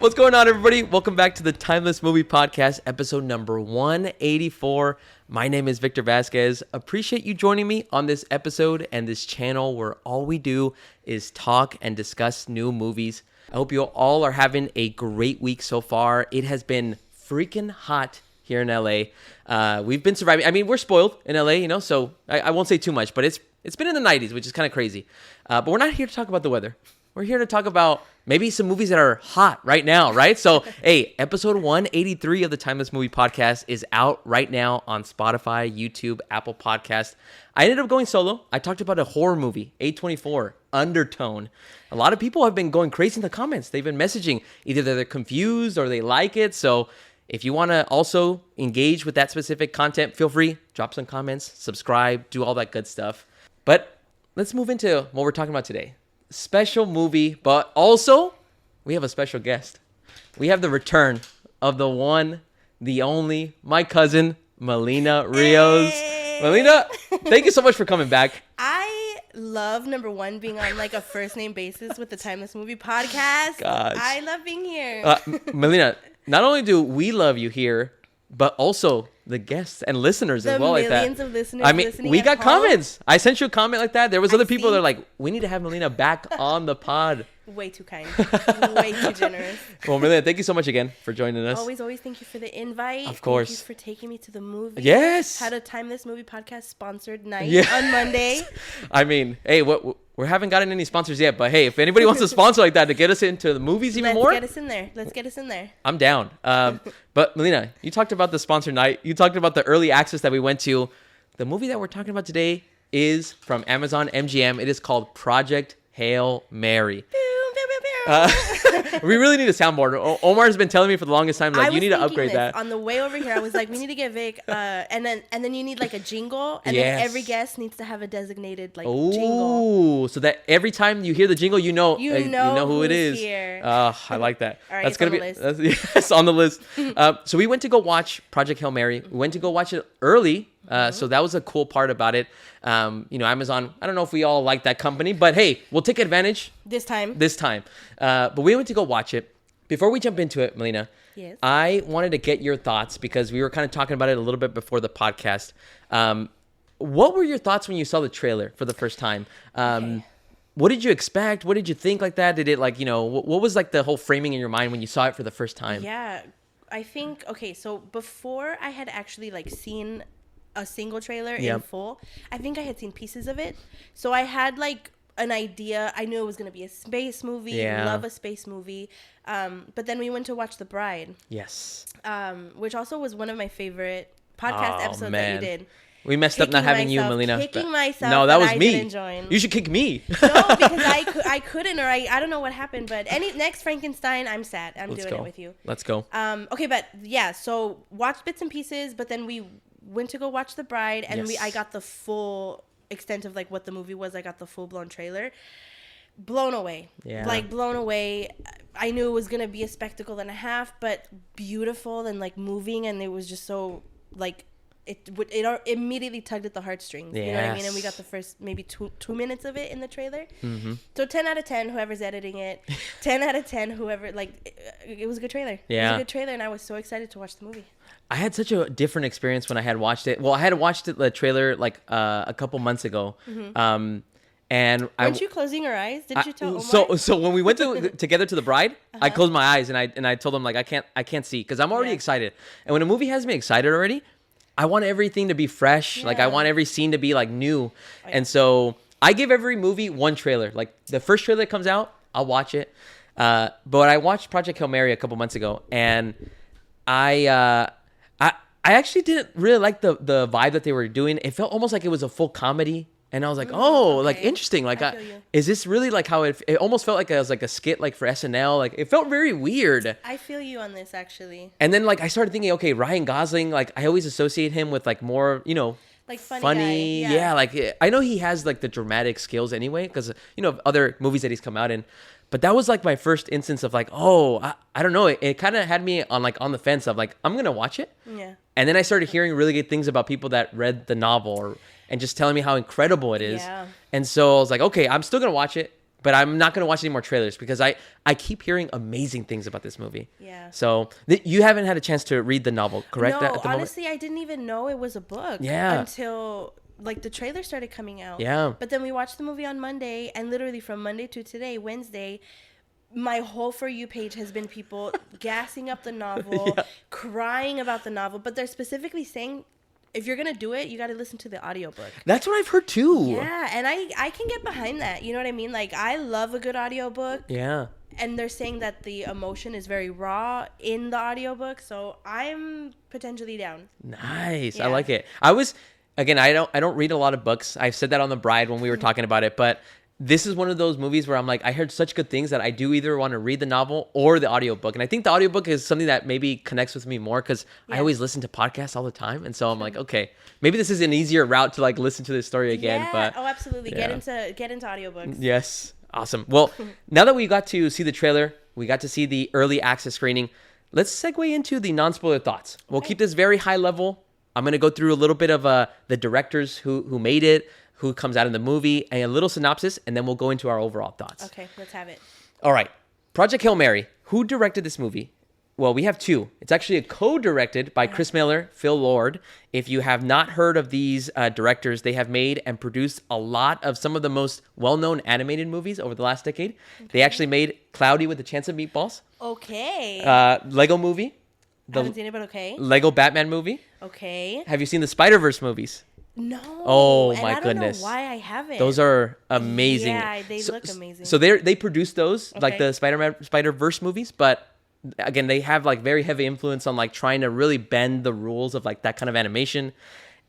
What's going on, everybody? Welcome back to the Timeless Movie Podcast, episode number 184. My name is Victor Vasquez. Appreciate you joining me on this episode and this channel where all we do is talk and discuss new movies. I hope you all are having a great week so far. It has been freaking hot here in LA. We've been surviving. I mean, we're spoiled in LA, so I won't say too much, but it's been in the 90s, which is kind of crazy. But we're not here to talk about the weather. We're here to talk about maybe some movies that are hot right now, right? So, hey, episode 183 of the Timeless Movie Podcast is out right now on Spotify, YouTube, Apple Podcast. I ended up going solo. I talked about a horror movie, A24, Undertone. A lot of people have been going crazy in the comments. They've been messaging. Either they're confused or they like it. So if you want to also engage with that specific content, feel free. Drop some comments, subscribe, do all that good stuff. But let's move into what we're talking about today. Special movie, but also we have a special guest. We have the return of the one, the only, my cousin, Melina Rios. Hey. Melina, thank you so much for coming back. I love, number one, being on like a first name basis with the Timeless Movie Podcast. Gosh. I love being here. Melina, not only do we love you here, but also the guests and listeners as well like that. The millions of listeners. I mean, we got comments. I sent you a comment like that. There was other people that are like, we need to have Melina back on the pod. Way too kind. Way too generous. Well, Melina, thank you so much again for joining us. Always thank you for the invite. Of course. Thank you for taking me to the movie. Yes. Had a Timeless Movie Podcast sponsored night yes. on Monday. I mean, hey, we haven't gotten any sponsors yet, but hey, if anybody wants to sponsor like that to get us into the movies even more. Let's get us in there. I'm down. But Melina, you talked about the sponsor night. You talked about the early access that we went to. The movie that we're talking about today is from Amazon MGM. It is called Project Hail Mary. We really need a soundboard. Omar has been telling me for the longest time, like, you need to upgrade that. On the way over here, I was like, we need to get Vic, and then you need like a jingle, and then every guest needs to have a designated like jingle. So that every time you hear the jingle, you know who it is. Here. I like that. All right, that's gonna be yes, on the list. So we went to go watch Project Hail Mary. We went to go watch it early. So that was a cool part about it. Amazon, I don't know if we all like that company, but hey, we'll take advantage this time. But we went to go watch it. Before we jump into it, Melina, yes. I wanted to get your thoughts because we were kind of talking about it a little bit before the podcast. What were your thoughts when you saw the trailer for the first time? Okay. What did you expect? What did you think like that? Did it what was like the whole framing in your mind when you saw it for the first time? Yeah, I think, so before I had actually like seen a single trailer in full, I think I had seen pieces of it. So I had like an idea. I knew it was going to be a space movie. Yeah. Love a space movie. But then we went to watch The Bride. Yes. Which also was one of my favorite podcast episodes that you did. We messed up not having you, Melina. Kicking myself. No, that was I me. Didn't join. You should kick me. No, because I couldn't, or I don't know what happened. But next Frankenstein, I'm sad. Let's doing it with you. Let's go. Okay, but yeah, so watched bits and pieces, but then we went to go watch The Bride, and I got the full extent of like what the movie was. I got the full blown trailer. Blown away. Yeah. Like blown away. I knew it was gonna be a spectacle and a half, but beautiful and like moving, and it was just so like it immediately tugged at the heartstrings. Yes. You know what I mean? And we got the first maybe two minutes of it in the trailer. Mm-hmm. So 10 out of 10, whoever's editing it. 10 out of 10, whoever, like, it was a good trailer. Yeah. It was a good trailer, and I was so excited to watch the movie. I had such a different experience when I had watched it. Well, I had watched the trailer like a couple months ago. Mm-hmm. And weren't you closing your eyes? Didn't you tell Omar? So when we went together to The Bride, I closed my eyes and I told him like I can't see because I'm already excited. And when a movie has me excited already, I want everything to be fresh. Yeah. Like I want every scene to be like new. Oh, yeah. And so I give every movie one trailer. Like the first trailer that comes out, I'll watch it. But I watched Project Hail Mary a couple months ago, and I actually didn't really like the vibe that they were doing. It felt almost like it was a full comedy. And I was like, like interesting. Like, is this really like how it almost felt like it was like a skit, like for SNL. Like it felt very weird. I feel you on this actually. And then like I started thinking, okay, Ryan Gosling, like I always associate him with like more, like funny. Yeah. Like I know he has like the dramatic skills anyway, because of other movies that he's come out in. But that was like my first instance of like, I don't know. It kind of had me on the fence of like, I'm gonna watch it. Yeah. And then I started hearing really good things about people that read the novel and just telling me how incredible it is. Yeah. And so I was like, okay, I'm still going to watch it. But I'm not going to watch any more trailers because I keep hearing amazing things about this movie. Yeah. So you haven't had a chance to read the novel, correct? No, at the honestly, I didn't even know it was a book. Yeah. Until like the trailer started coming out. Yeah. But then we watched the movie on Monday, and literally from Monday to today, Wednesday, my whole For You page has been people gassing up the novel, crying about the novel, but they're specifically saying, if you're going to do it, you got to listen to the audiobook. That's what I've heard too. Yeah, and I can get behind that. You know what I mean? Like, I love a good audiobook. Yeah. And they're saying that the emotion is very raw in the audiobook, so I'm potentially down. Nice. Yeah. I like it. I don't read a lot of books. I've said that on The Bride when we were talking about it, but this is one of those movies where I'm like, I heard such good things that I do either want to read the novel or the audiobook. And I think the audiobook is something that maybe connects with me more because I always listen to podcasts all the time. And so I'm like, okay, maybe this is an easier route to like listen to this story again. Yeah. But oh, absolutely. Get into audiobooks. Yes. Awesome. Well, now that we got to see the trailer, we got to see the early access screening, let's segue into the non-spoiler thoughts. We'll keep this very high level. I'm going to go through a little bit of the directors who made it, who comes out in the movie, and a little synopsis, and then we'll go into our overall thoughts. Okay, let's have it. All right. Project Hail Mary. Who directed this movie? Well, we have two. It's actually a co-directed by Chris Miller, Phil Lord. If you have not heard of these directors, they have made and produced a lot of some of the most well-known animated movies over the last decade. Okay. They actually made Cloudy with a Chance of Meatballs. Okay. Lego Movie. I haven't seen it, but okay. Lego Batman movie. Okay. Have you seen the Spider-Verse movies? No. Oh, and my goodness. I don't know why I haven't. Those are amazing. Yeah, they look amazing. So they produced those, like the Spider-Verse movies, but again, they have like very heavy influence on like trying to really bend the rules of like that kind of animation.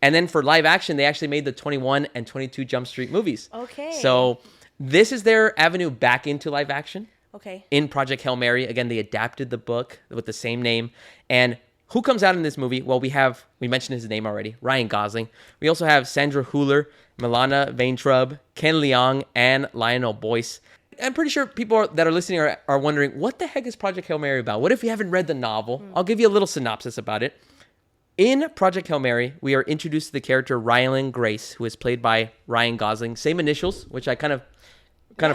And then for live action, they actually made the 21 and 22 Jump Street movies. Okay. So this is their avenue back into live action. Okay. In Project Hail Mary, again, they adapted the book with the same name. And who comes out in this movie? Well, we mentioned his name already, Ryan Gosling. We also have Sandra Hüller, Melina Weintraub, Ken Leung, and Lionel Boyce. I'm pretty sure people that are listening are wondering, what the heck is Project Hail Mary about? What if you haven't read the novel? I'll give you a little synopsis about it. In Project Hail Mary, we are introduced to the character Rylan Grace, who is played by Ryan Gosling. Same initials, which I kind of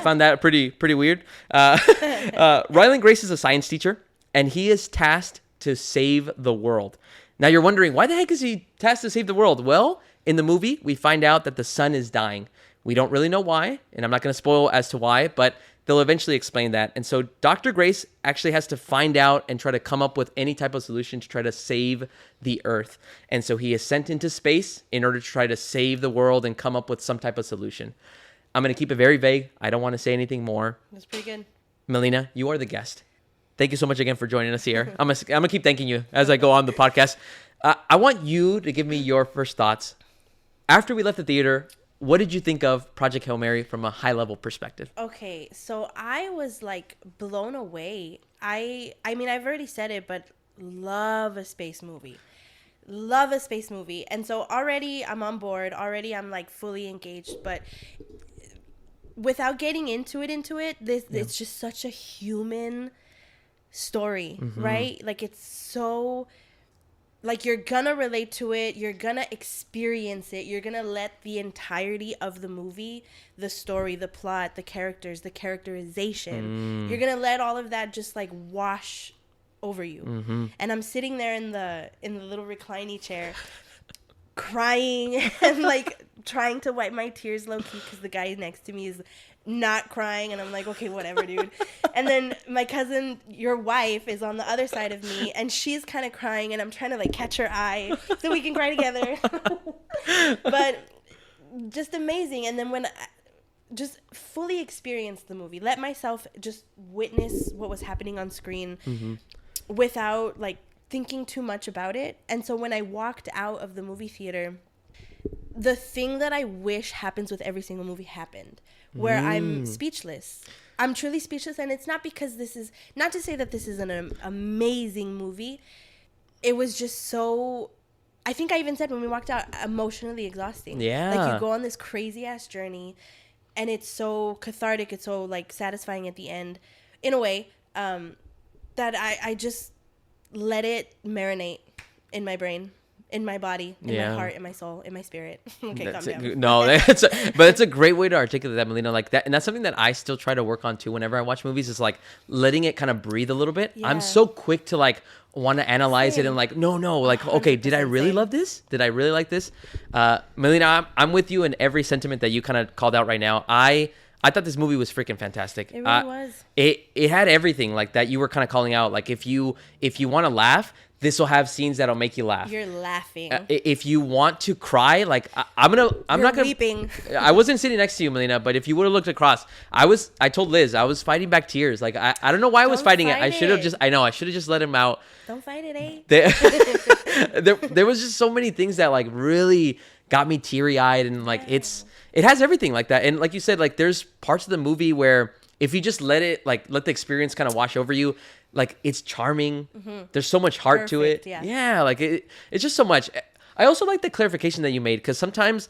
found that pretty weird. Rylan Grace is a science teacher, and he is tasked to save the world. Now you're wondering, why the heck is he tasked to save the world? Well, in the movie, we find out that the sun is dying. We don't really know why, and I'm not going to spoil as to why, but they'll eventually explain that. And so Dr. Grace actually has to find out and try to come up with any type of solution to try to save the Earth. And so he is sent into space in order to try to save the world and come up with some type of solution. I'm going to keep it very vague. I don't want to say anything more. That's pretty good. Melina, you are the guest. Thank you so much again for joining us here. I'm gonna keep thanking you as I go on the podcast. I want you to give me your first thoughts. After we left the theater, what did you think of Project Hail Mary from a high-level perspective? Okay, so I was like blown away. I mean, I've already said it, but love a space movie. Love a space movie. And so already I'm on board. Already I'm like fully engaged. But without getting into it, it's just such a human story, right? Like, it's so, like, you're gonna relate to it, you're gonna experience it, you're gonna let the entirety of the movie, the story, the plot, the characters, the characterization, you're gonna let all of that just like wash over you. And I'm sitting there in the little reclining chair crying and like trying to wipe my tears low key because the guy next to me is not crying, and I'm like, okay, whatever, dude. And then my cousin, your wife, is on the other side of me, and she's kind of crying, and I'm trying to like catch her eye so we can cry together. But just amazing. And then when I just fully experienced the movie, let myself just witness what was happening on screen without like thinking too much about it. And so when I walked out of the movie theater, the thing that I wish happens with every single movie happened, where I'm speechless. I'm truly speechless. And it's not because this is, not to say that this is an amazing movie. It was just so, I think I even said when we walked out, emotionally exhausting. Yeah. Like, you go on this crazy ass journey, and it's so cathartic. It's so like satisfying at the end, in a way, that I just let it marinate in my brain in my body, in my heart, in my soul, in my spirit. Okay, calm down. No, but it's a great way to articulate that, Melina. Like that, and that's something that I still try to work on too. Whenever I watch movies, is like letting it kind of breathe a little bit. Yeah. I'm so quick to like want to analyze it and like, no, like, okay, did I really love this? Did I really like this? Melina, I'm with you in every sentiment that you kind of called out right now. I thought this movie was freaking fantastic. It really was. It had everything like that you were kind of calling out. Like if you want to laugh, this will have scenes that'll make you laugh. You're laughing. If you want to cry, like I'm not gonna weeping. I wasn't sitting next to you, Melina, but if you would have looked across, I told Liz I was fighting back tears. Like I don't know why I was fighting it. I should have just let him out. Don't fight it, eh? There was just so many things that like really got me teary eyed, and like it has everything like that. And like you said, like there's parts of the movie where if you just let the experience kind of wash over you, like it's charming. Mm-hmm. There's so much heart to it. Yeah, like it's just so much. I also like the clarification that you made, because sometimes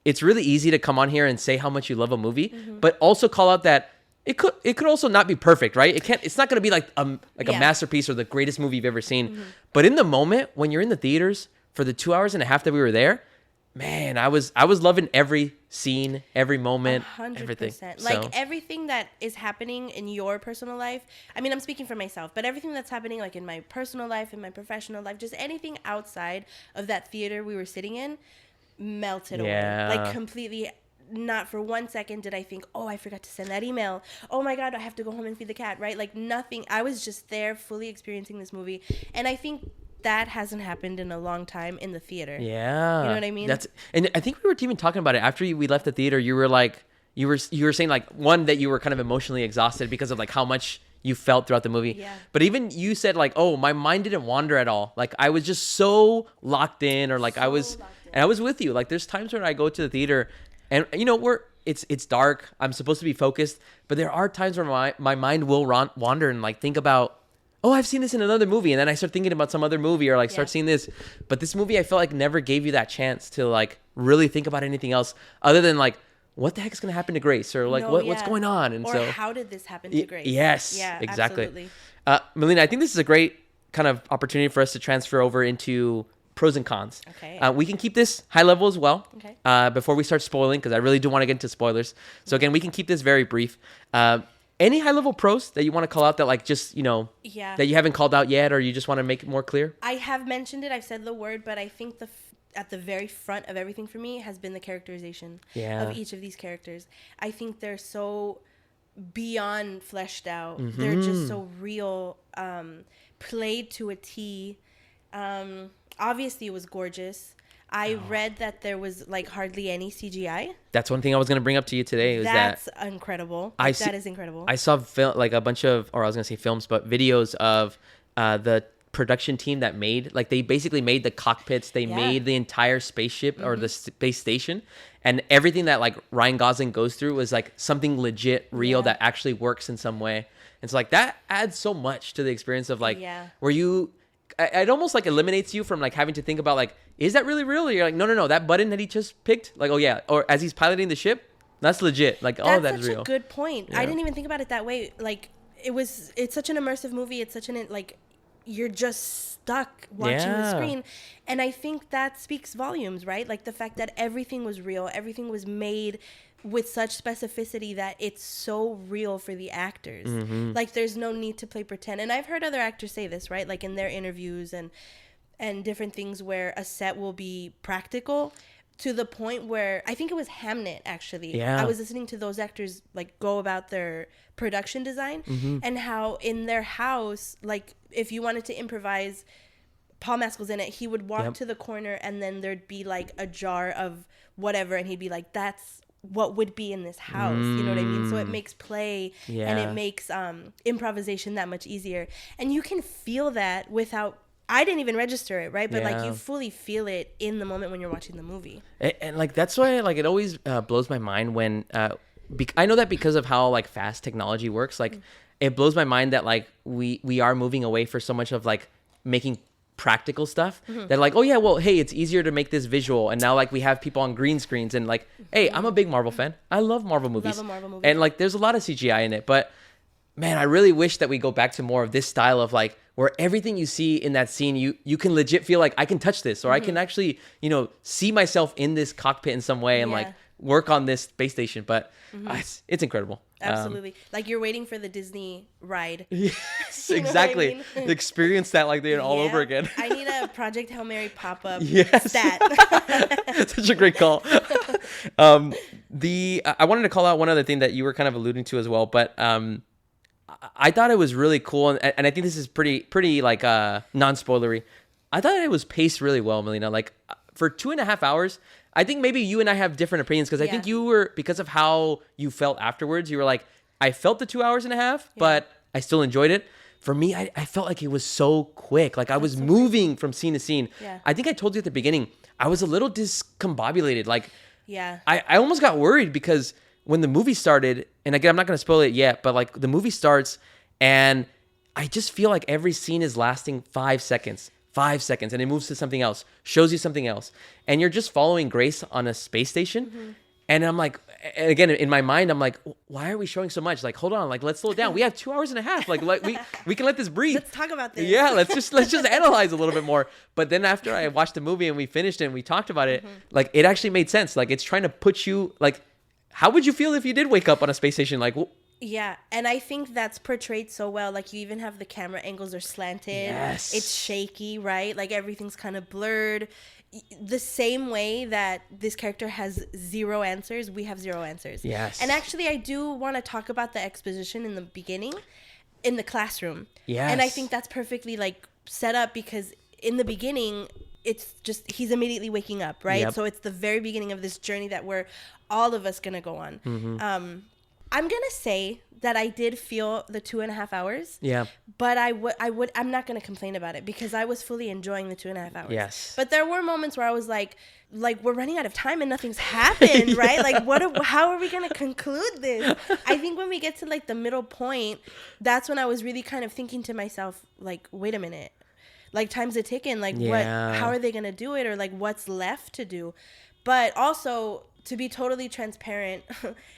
it's really easy to come on here and say how much you love a movie, but also call out that it could also not be perfect, right? It's not going to be like a masterpiece or the greatest movie you've ever seen. But in the moment when you're in the theaters for the 2.5 hours that we were there, man, I was loving every scene, every moment, 100%. everything. Like everything that is happening in your personal life. I mean, I'm speaking for myself, but everything that's happening like in my personal life, in my professional life, just anything outside of that theater we were sitting in melted away. Like completely. Not for 1 second did I think, oh, I forgot to send that email. Oh my God, I have to go home and feed the cat, right? Like nothing. I was just there fully experiencing this movie. And I think that hasn't happened in a long time in the theater. Yeah. You know what I mean? And I think we were even talking about it after we left the theater. You were like, you were saying like, one, that you were kind of emotionally exhausted because of like how much you felt throughout the movie. Yeah. But even you said like, oh, my mind didn't wander at all. Like I was just so locked in, or like I was with you. Like there's times when I go to the theater and it's dark. I'm supposed to be focused, but there are times where my mind will wander and like think about, oh, I've seen this in another movie, and then I start thinking about some other movie, or like start seeing this. But this movie, I felt like never gave you that chance to like really think about anything else other than like, what the heck is going to happen to Grace, or like what's going on, and or how did this happen to Grace? Yes, yeah, exactly. Absolutely. Melina, I think this is a great kind of opportunity for us to transfer over into pros and cons. Okay. We can keep this high level as well. Okay. Before we start spoiling, because I really do want to get into spoilers. So again, we can keep this very brief. Any high level pros that you want to call out that like just, that you haven't called out yet, or you just want to make it more clear? I have mentioned it. I've said the word, but I think at the very front of everything for me has been the characterization of each of these characters. I think they're so beyond fleshed out. Mm-hmm. They're just so real, played to a T. Obviously, it was gorgeous. I read that there was like hardly any CGI. That's one thing I was going to bring up to you today. That's incredible. That is incredible. I saw a bunch of, or I was going to say films, but videos of the production team that they basically made the cockpits. They made the entire spaceship or the space station, and everything that like Ryan Gosling goes through was like something legit, real that actually works in some way. And so like that adds so much to the experience of like where it almost like eliminates you from like having to think about like, is that really real? Or you're like, no, that button that he just picked, like, oh yeah, or as he's piloting the ship, that's legit. Like, that's that's real. That's a good point. Yeah. I didn't even think about it that way. Like, it's such an immersive movie. It's such like, you're just stuck watching the screen, and I think that speaks volumes, right? Like the fact that everything was real, everything was made with such specificity that it's so real for the actors. Mm-hmm. Like there's no need to play pretend. And I've heard other actors say this, right? Like in their interviews and different things where a set will be practical to the point where I think it was Hamnet actually. Yeah. I was listening to those actors like go about their production design and how in their house, like if you wanted to improvise, Paul Mescal's in it, he would walk to the corner and then there'd be like a jar of whatever and he'd be like, that's what would be in this house, you know what I mean? So it makes play and it makes improvisation that much easier. And you can feel that without, I didn't even register it, right? But like you fully feel it in the moment when you're watching the movie. And like that's why like it always blows my mind when I know that because of how like fast technology works, like it blows my mind that like we are moving away for so much of like making practical stuff that like, oh yeah, well, hey, it's easier to make this visual, and now like we have people on green screens, and like, hey, I'm a big Marvel fan. I love Marvel movies. And like there's a lot of CGI in it, but man, I really wish that we go back to more of this style of like where everything you see in that scene, you can legit feel like I can touch this, or I can actually, see myself in this cockpit in some way and like work on this space station. But it's incredible. Absolutely. Like you're waiting for the Disney ride. Yes, exactly. I mean? Experience that like all over again. I need a Project Hail Mary pop-up stat. Such a great call. I wanted to call out one other thing that you were kind of alluding to as well, but I thought it was really cool, and I think this is pretty like non-spoilery. I thought it was paced really well, Melina. Like for 2.5 hours, I think maybe you and I have different opinions because I think you were, because of how you felt afterwards, you were like, I felt the 2.5 hours, but I still enjoyed it. For me, I felt like it was so quick. Like I was moving from scene to scene. Yeah. I think I told you at the beginning, I was a little discombobulated. Like, I almost got worried because when the movie started, and again, I'm not going to spoil it yet, but like the movie starts and I just feel like every scene is lasting 5 seconds. 5 seconds, and it moves to something else, shows you something else, and you're just following Grace on a space station. And I'm like, and again, in my mind, I'm like, why are we showing so much? Like, hold on, like let's slow it down. We have 2.5 hours. Like we can let this breathe. Let's talk about this. Yeah, let's just analyze a little bit more. But then after I watched the movie and we finished it and we talked about it, like it actually made sense. Like it's trying to put you like, how would you feel if you did wake up on a space station? Like. Yeah, and I think that's portrayed so well. Like, you even have the camera angles are slanted. Yes. It's shaky, right? Like, everything's kind of blurred. The same way that this character has 0 answers, we have 0 answers. Yes. And actually, I do want to talk about the exposition in the beginning, in the classroom. Yes. And I think that's perfectly, like, set up because in the beginning, it's just, he's immediately waking up, right? Yep. So it's the very beginning of this journey that we're all of us going to go on. I'm going to say that I did feel the 2.5 hours. Yeah. But I'm not going to complain about it because I was fully enjoying the 2.5 hours. Yes. But there were moments where I was like we're running out of time and nothing's happened, right? Like how are we going to conclude this? I think when we get to like the middle point, that's when I was really kind of thinking to myself, like, wait a minute. Like time's a ticking. Like how are they going to do it? Or like what's left to do? But also, to be totally transparent,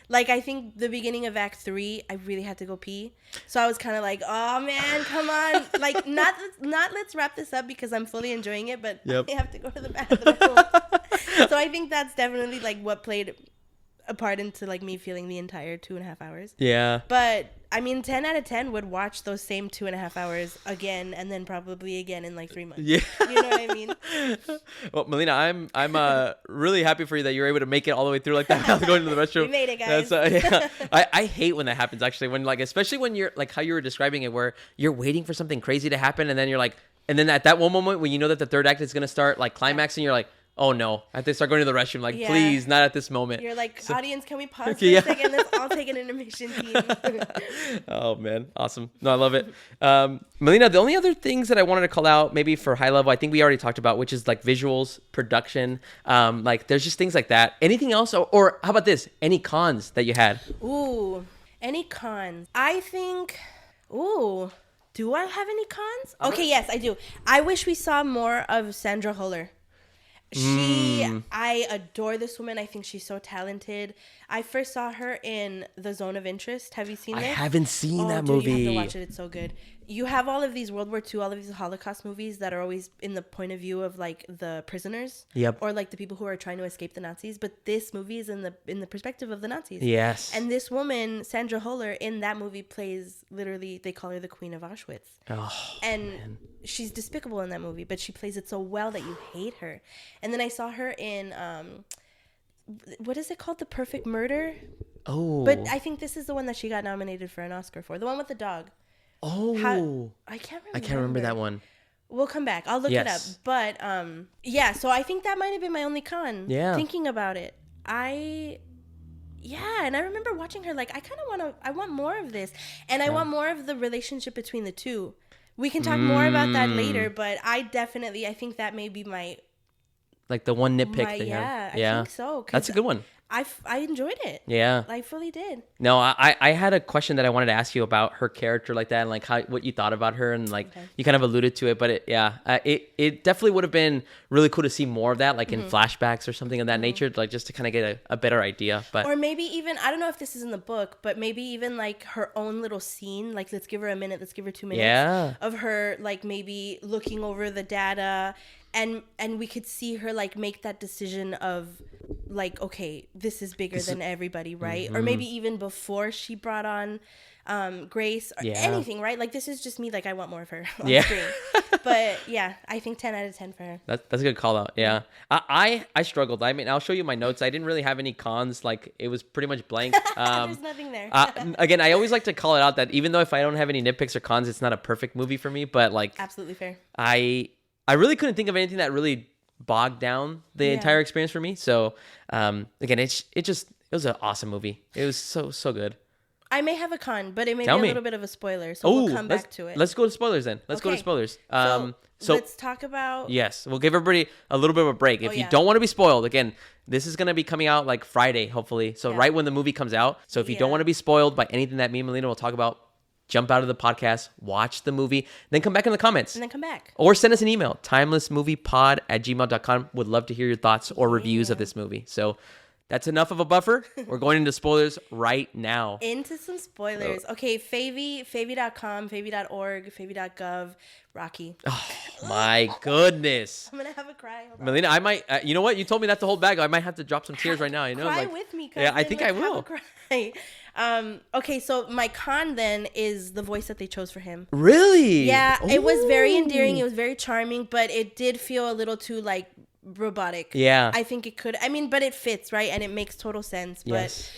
like I think the beginning of Act 3, I really had to go pee. So I was kind of like, oh man, come on. Like not let's wrap this up because I'm fully enjoying it, but I have to go to the bathroom. So I think that's definitely like what played a part into like me feeling the entire 2.5 hours. Yeah. But I mean, 10 out of 10 would watch those same 2.5 hours again and then probably again in like 3 months. Yeah. You know what I mean? Well, Melina, I'm really happy for you that you're able to make it all the way through like that without going to the restroom. We made it, guys. I hate when that happens actually, when like, especially when you're like how you were describing it, where you're waiting for something crazy to happen and then you're like, and then at that one moment when you know that the third act is going to start like climaxing, you're like, oh no, I have to start going to the restroom. Like, please, not at this moment. You're like, audience, can we pause for a second? Let's all take an intermission, team. Oh, man. Awesome. No, I love it. Melina, the only other things that I wanted to call out, maybe for high level, I think we already talked about, which is like visuals, production. Like, there's just things like that. Anything else? Or how about this? Any cons that you had? Ooh, any cons? I think, do I have any cons? Okay, yes, I do. I wish we saw more of Sandra Huller. I adore this woman. I think she's so talented. I first saw her in The Zone of Interest. Have you seen this? I haven't seen that movie. You have to watch it. It's so good. You have all of these World War II, all of these Holocaust movies that are always in the point of view of like the prisoners, or like the people who are trying to escape the Nazis. But this movie is in the perspective of the Nazis. Yes. And this woman, Sandra Huller, in that movie plays literally, they call her the Queen of Auschwitz. Oh, and man. She's despicable in that movie, but she plays it so well that you hate her. And then I saw her in what is it called? The Perfect Murder. Oh. But I think this is the one that she got nominated for an Oscar for. The one with the dog. Oh, I can't remember that one. We'll come back. I'll look it up. But so I think that might have been my only con. Yeah. Thinking about it, and I remember watching her like I want more of this, and I want more of the relationship between the two. We can talk more about that later, but I think that may be my like the one nitpick they have. Yeah, I think so. That's a good one. I enjoyed it. Yeah, I fully did. No, I had a question that I wanted to ask you about her character like that, and like what you thought about her, and like you kind of alluded to it, but it definitely would have been really cool to see more of that, like in flashbacks or something of that nature, like just to kind of get a better idea. But or maybe even, I don't know if this is in the book, but maybe even like her own little scene, like let's give her a minute, let's give her 2 minutes of her like maybe looking over the data, and we could see her like make that decision of like, okay, this is bigger than everybody, right? Or maybe even before she brought on Grace or anything, right? Like this is just me, like I want more of her on screen. But yeah, I think 10 out of 10 for her. That's a good call out. Yeah. I struggled. I mean, I'll show you my notes. I didn't really have any cons. Like it was pretty much blank. There's nothing there. Again, I always like to call it out that even though if I don't have any nitpicks or cons, it's not a perfect movie for me, but like absolutely fair. I really couldn't think of anything that really bogged down the entire experience for me. So again, it was an awesome movie. It was so good. I may have a con, but it may be a little bit of a spoiler, so we'll come back to it. Let's go to spoilers then. Let's go to spoilers. So let's talk about... Yes, we'll give everybody a little bit of a break. If you don't want to be spoiled, again, this is going to be coming out like Friday, hopefully. So right when the movie comes out. So if you don't want to be spoiled by anything that me and Melina will talk about, jump out of the podcast, watch the movie, then come back in the comments. And then come back. Or send us an email, timelessmoviepod@gmail.com. Would love to hear your thoughts or reviews of this movie. So that's enough of a buffer. We're going into spoilers right now. Into some spoilers. Okay, Favy.com, Favy.org, Favy.gov, Rocky. Oh, my goodness. I'm going to have a cry. Melina, I might, you know what? You told me not to hold back. I might have to drop some tears right now. You know, cry like, with me. Yeah, I think I will. Cry. Okay, so my con then is the voice that they chose for him. Really? Yeah, It was very endearing. It was very charming, but it did feel a little too like robotic. Yeah. I think it could. I mean, but it fits, right? And it makes total sense. But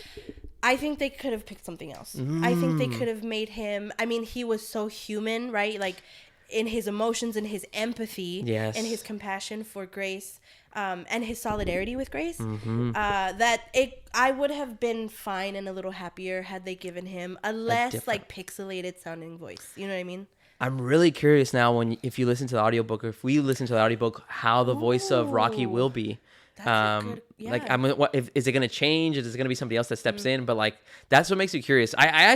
I think they could have picked something else. I think they could have made him, I mean, he was so human, right? Like in his emotions and his empathy and his compassion for Grace. And his solidarity with Grace, I would have been fine and a little happier had they given him a less like pixelated sounding voice. You know what I mean? I'm really curious now if you listen to the audiobook, or if we listen to the audiobook, how the voice of Rocky will be. That's good, like is it gonna change? Is it gonna be somebody else that steps in? But like that's what makes me curious. I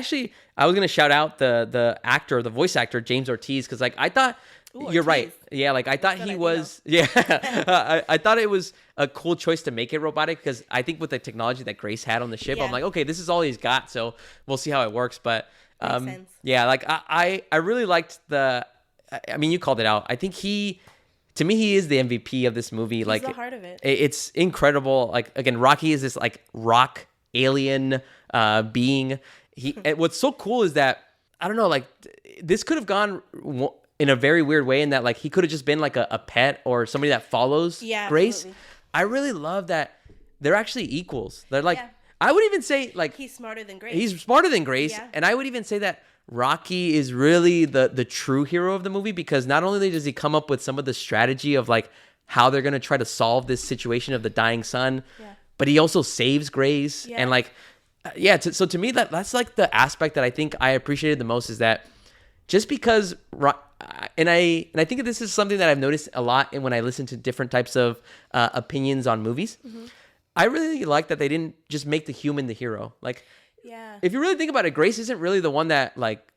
was gonna shout out the actor, the voice actor James Ortiz, because like I thought. You're right. Yeah, like I thought he was. Yeah, I thought it was a cool choice to make it robotic, because I think with the technology that Grace had on the ship, I'm like, okay, this is all he's got, so we'll see how it works. But yeah, like I really liked I mean, you called it out. I think to me, he is the MVP of this movie. He's like the heart of it. It's incredible. Like again, Rocky is this like rock alien being. What's so cool is that I don't know, like this could have gone in a very weird way, in that like he could have just been like a pet or somebody that follows Grace. Absolutely. I really love that they're actually equals. They're like, I would even say like he's smarter than Grace. He's smarter than Grace, and I would even say that Rocky is really the true hero of the movie, because not only does he come up with some of the strategy of like how they're gonna try to solve this situation of the dying son, but he also saves Grace and like so to me that's like the aspect that I think I appreciated the most, is that just because and I think this is something that I've noticed a lot when I listen to different types of opinions on movies. I really like that they didn't just make the human the hero. Like, if you really think about it, Grace isn't really the one that like,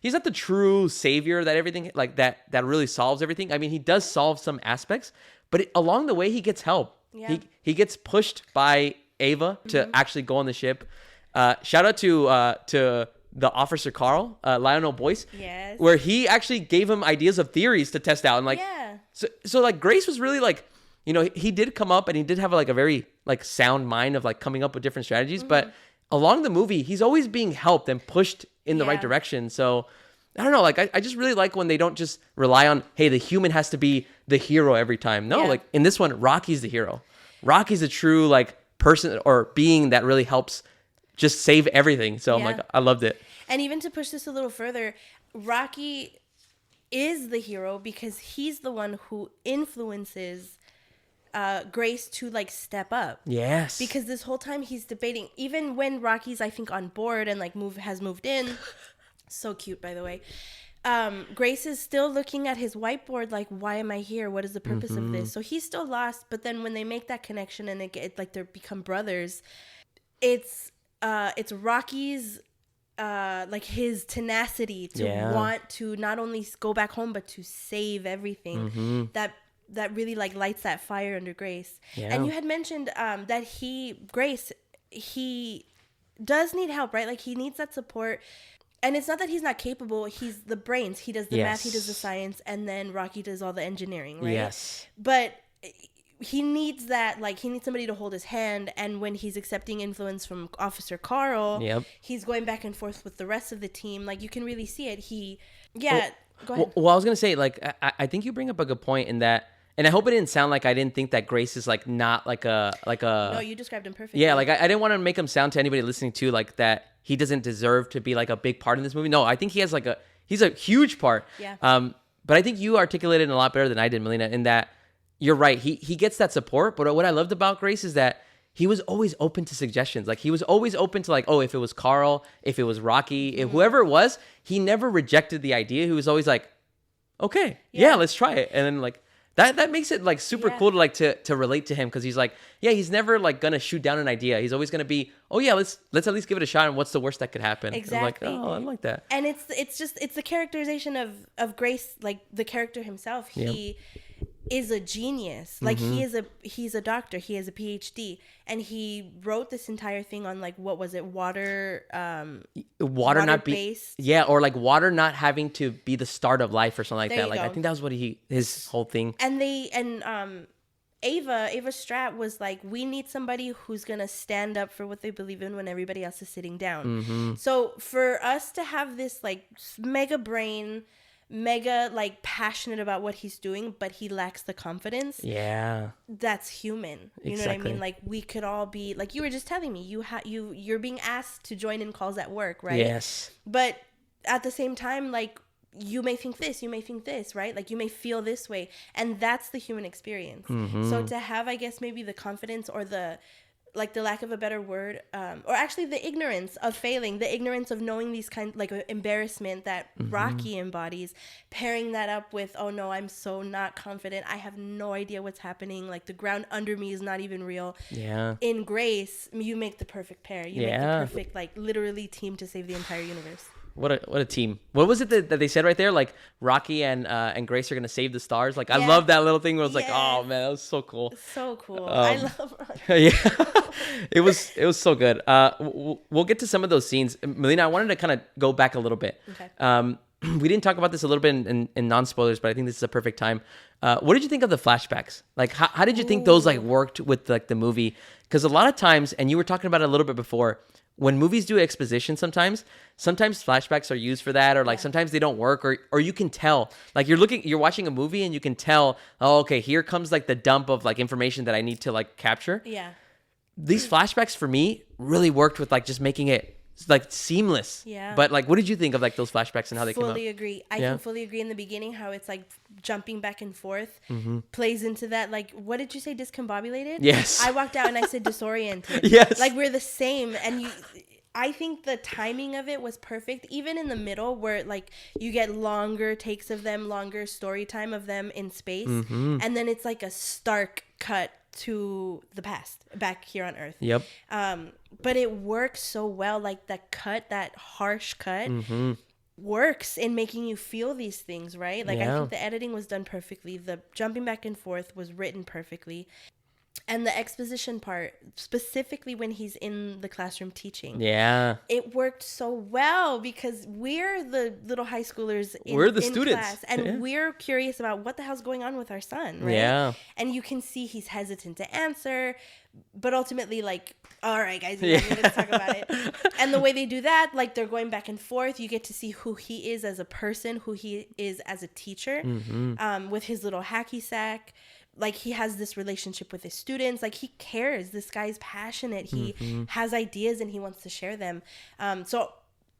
he's not the true savior that everything like that really solves everything. I mean, he does solve some aspects, but along the way he gets help. He gets pushed by Ava to actually go on the ship. Shout out to the officer Carl, Lionel Boyce, where he actually gave him ideas of theories to test out, and like, so like Grace was really like, you know, he did come up and he did have like a very like sound mind of like coming up with different strategies, but along the movie he's always being helped and pushed in the right direction. So I don't know, like I just really like when they don't just rely on, hey, the human has to be the hero every time. No, like in this one, Rocky's the hero. Rocky's a true like person or being that really helps just save everything. So I'm like, I loved it. And even to push this a little further, Rocky is the hero because he's the one who influences Grace to like step up. Yes. Because this whole time he's debating, even when Rocky's I think on board and like has moved in, so cute by the way. Grace is still looking at his whiteboard like, why am I here? What is the purpose of this? So he's still lost. But then when they make that connection and it like they become brothers, it's Rocky's like his tenacity to want to not only go back home but to save everything that really like lights that fire under Grace. And you had mentioned that Grace does need help, right? Like he needs that support. And it's not that he's not capable. He's the brains. He does the math, he does the science, and then Rocky does all the engineering, right? Yes. But he needs that, like, he needs somebody to hold his hand. And when he's accepting influence from Officer Carl, he's going back and forth with the rest of the team. Like, you can really see it. Go ahead. Well, I was going to say, like, I think you bring up a good point in that. And I hope it didn't sound like I didn't think that Grace is like not like a. No, you described him perfectly. Yeah, like I didn't want to make him sound to anybody listening to like that he doesn't deserve to be like a big part in this movie. No, I think he has he's a huge part. Yeah. But I think you articulated it a lot better than I did, Melina, in that you're right. He gets that support. But what I loved about Grace is that he was always open to suggestions. Like he was always open to like, oh, if it was Carl, if it was Rocky, if whoever it was, he never rejected the idea. He was always like, okay, yeah, let's try it. And then like. That makes it like super cool to like to relate to him because he's like, yeah, he's never like gonna shoot down an idea. He's always gonna be, oh yeah, let's at least give it a shot. And what's the worst that could happen? Exactly. I'm like, oh, I like that. And it's the characterization of Grace, like the character himself. He is a genius. Like he's a doctor. He has a PhD, and he wrote this entire thing on like what was it? Water not based. Yeah, or like water not having to be the start of life or something like that. Like go. I think that was what his whole thing. And Ava Stratt was like, we need somebody who's gonna stand up for what they believe in when everybody else is sitting down. So for us to have this like mega brain, mega like passionate about what he's doing, but he lacks the confidence. Yeah, that's human. You know what I mean? Like we could all be like you were just telling me. You're being asked to join in calls at work, right? Yes. But at the same time, like you may think this, right? Like you may feel this way, and that's the human experience. So to have, I guess, maybe the confidence or the lack of a better word, or actually the ignorance of failing, the ignorance of knowing these kind, like embarrassment that Rocky embodies, pairing that up with, oh no, I'm so not confident. I have no idea what's happening. Like the ground under me is not even real. Yeah. In Grace, you make the perfect pair. You make the perfect, like literally team to save the entire universe. What a team. What was it that they said right there? Like Rocky and Grace are going to save the stars. Like I love that little thing where it was like, oh man, that was so cool. So cool. I love Rocky. Yeah. It was so good. We'll get to some of those scenes. Melina, I wanted to kind of go back a little bit. Okay. We didn't talk about this a little bit in non-spoilers, but I think this is a perfect time. What did you think of the flashbacks? Like how did you think those like worked with like the movie? Because a lot of times, and you were talking about it a little bit before, when movies do exposition, sometimes flashbacks are used for that, or like sometimes they don't work, or you can tell, like you're watching a movie and you can tell, oh, okay, here comes like the dump of like information that I need to like capture. Yeah. These flashbacks for me really worked with like just making it like seamless. Yeah. But like, what did you think of like those flashbacks and how they came out? Fully agree. I can fully agree in the beginning how it's like jumping back and forth plays into that. Like, what did you say? Discombobulated? Yes. I walked out and I said disoriented. Yes. Like we're the same. And I think the timing of it was perfect. Even in the middle where like you get longer takes of them, longer story time of them in space. And then it's like a stark cut to the past back here on Earth. Yep. But it works so well. Like that harsh cut works in making you feel these things, right? Like I think the editing was done perfectly. The jumping back and forth was written perfectly. And the exposition part, specifically when he's in the classroom teaching. Yeah. It worked so well because we're the little high schoolers in students. Class. And we're curious about what the hell's going on with our son, right? Yeah. And you can see he's hesitant to answer. But ultimately, like, all right, guys, let's talk about it. And the way they do that, like, they're going back and forth. You get to see who he is as a person, who he is as a teacher, with his little hacky sack. Like, he has this relationship with his students. Like, he cares. This guy's passionate. He has ideas and he wants to share them. So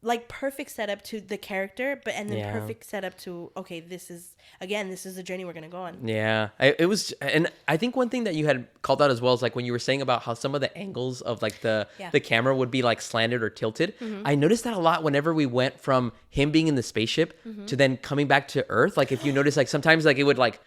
like perfect setup to the character, but and then Yeah. perfect setup to, okay, this is the journey we're gonna go on. Yeah, it was, and I think one thing that you had called out as well is like when you were saying about how some of the angles of like the camera would be like slanted or tilted. I noticed that a lot whenever we went from him being in the spaceship to then coming back to Earth. Like if you notice, like sometimes like it would like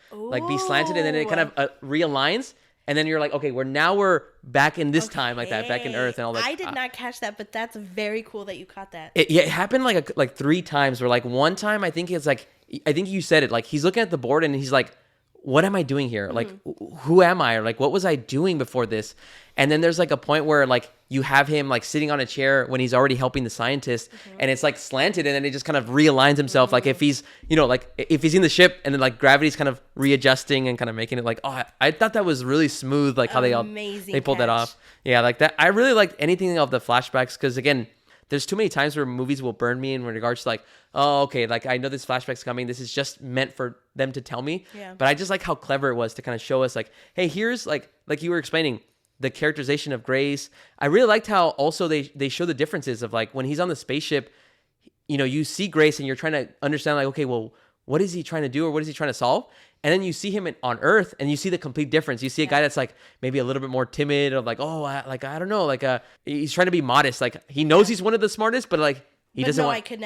be slanted and then it kind of realigns. And then you're like, okay, we're back in this time like that, back in Earth and all that. I did not catch that, but that's very cool that you caught that. It happened like 3 times. Where like one time I think it's like, I think you said it, like he's looking at the board and he's like, what am I doing here? Like, who am I? Or like, what was I doing before this? And then there's like a point where like you have him like sitting on a chair when he's already helping the scientist and it's like slanted and then it just kind of realigns himself. Like if he's, like if he's in the ship and then like gravity's kind of readjusting and kind of making it like, I thought that was really smooth. Like how they pulled that off. Yeah. Like that. I really liked anything of the flashbacks. Cause again, there's too many times where movies will burn me in regards to like, oh, okay, like I know this flashback's coming. This is just meant for them to tell me. Yeah. But I just like how clever it was to kind of show us like, hey, here's like you were explaining the characterization of Grace. I really liked how also they show the differences of like when he's on the spaceship, you see Grace and you're trying to understand like, okay, well, what is he trying to do or what is he trying to solve? And then you see him on Earth and you see the complete difference. You see a guy that's like maybe a little bit more timid of like, I don't know. Like he's trying to be modest. Like he knows he's one of the smartest, but like he doesn't want. I could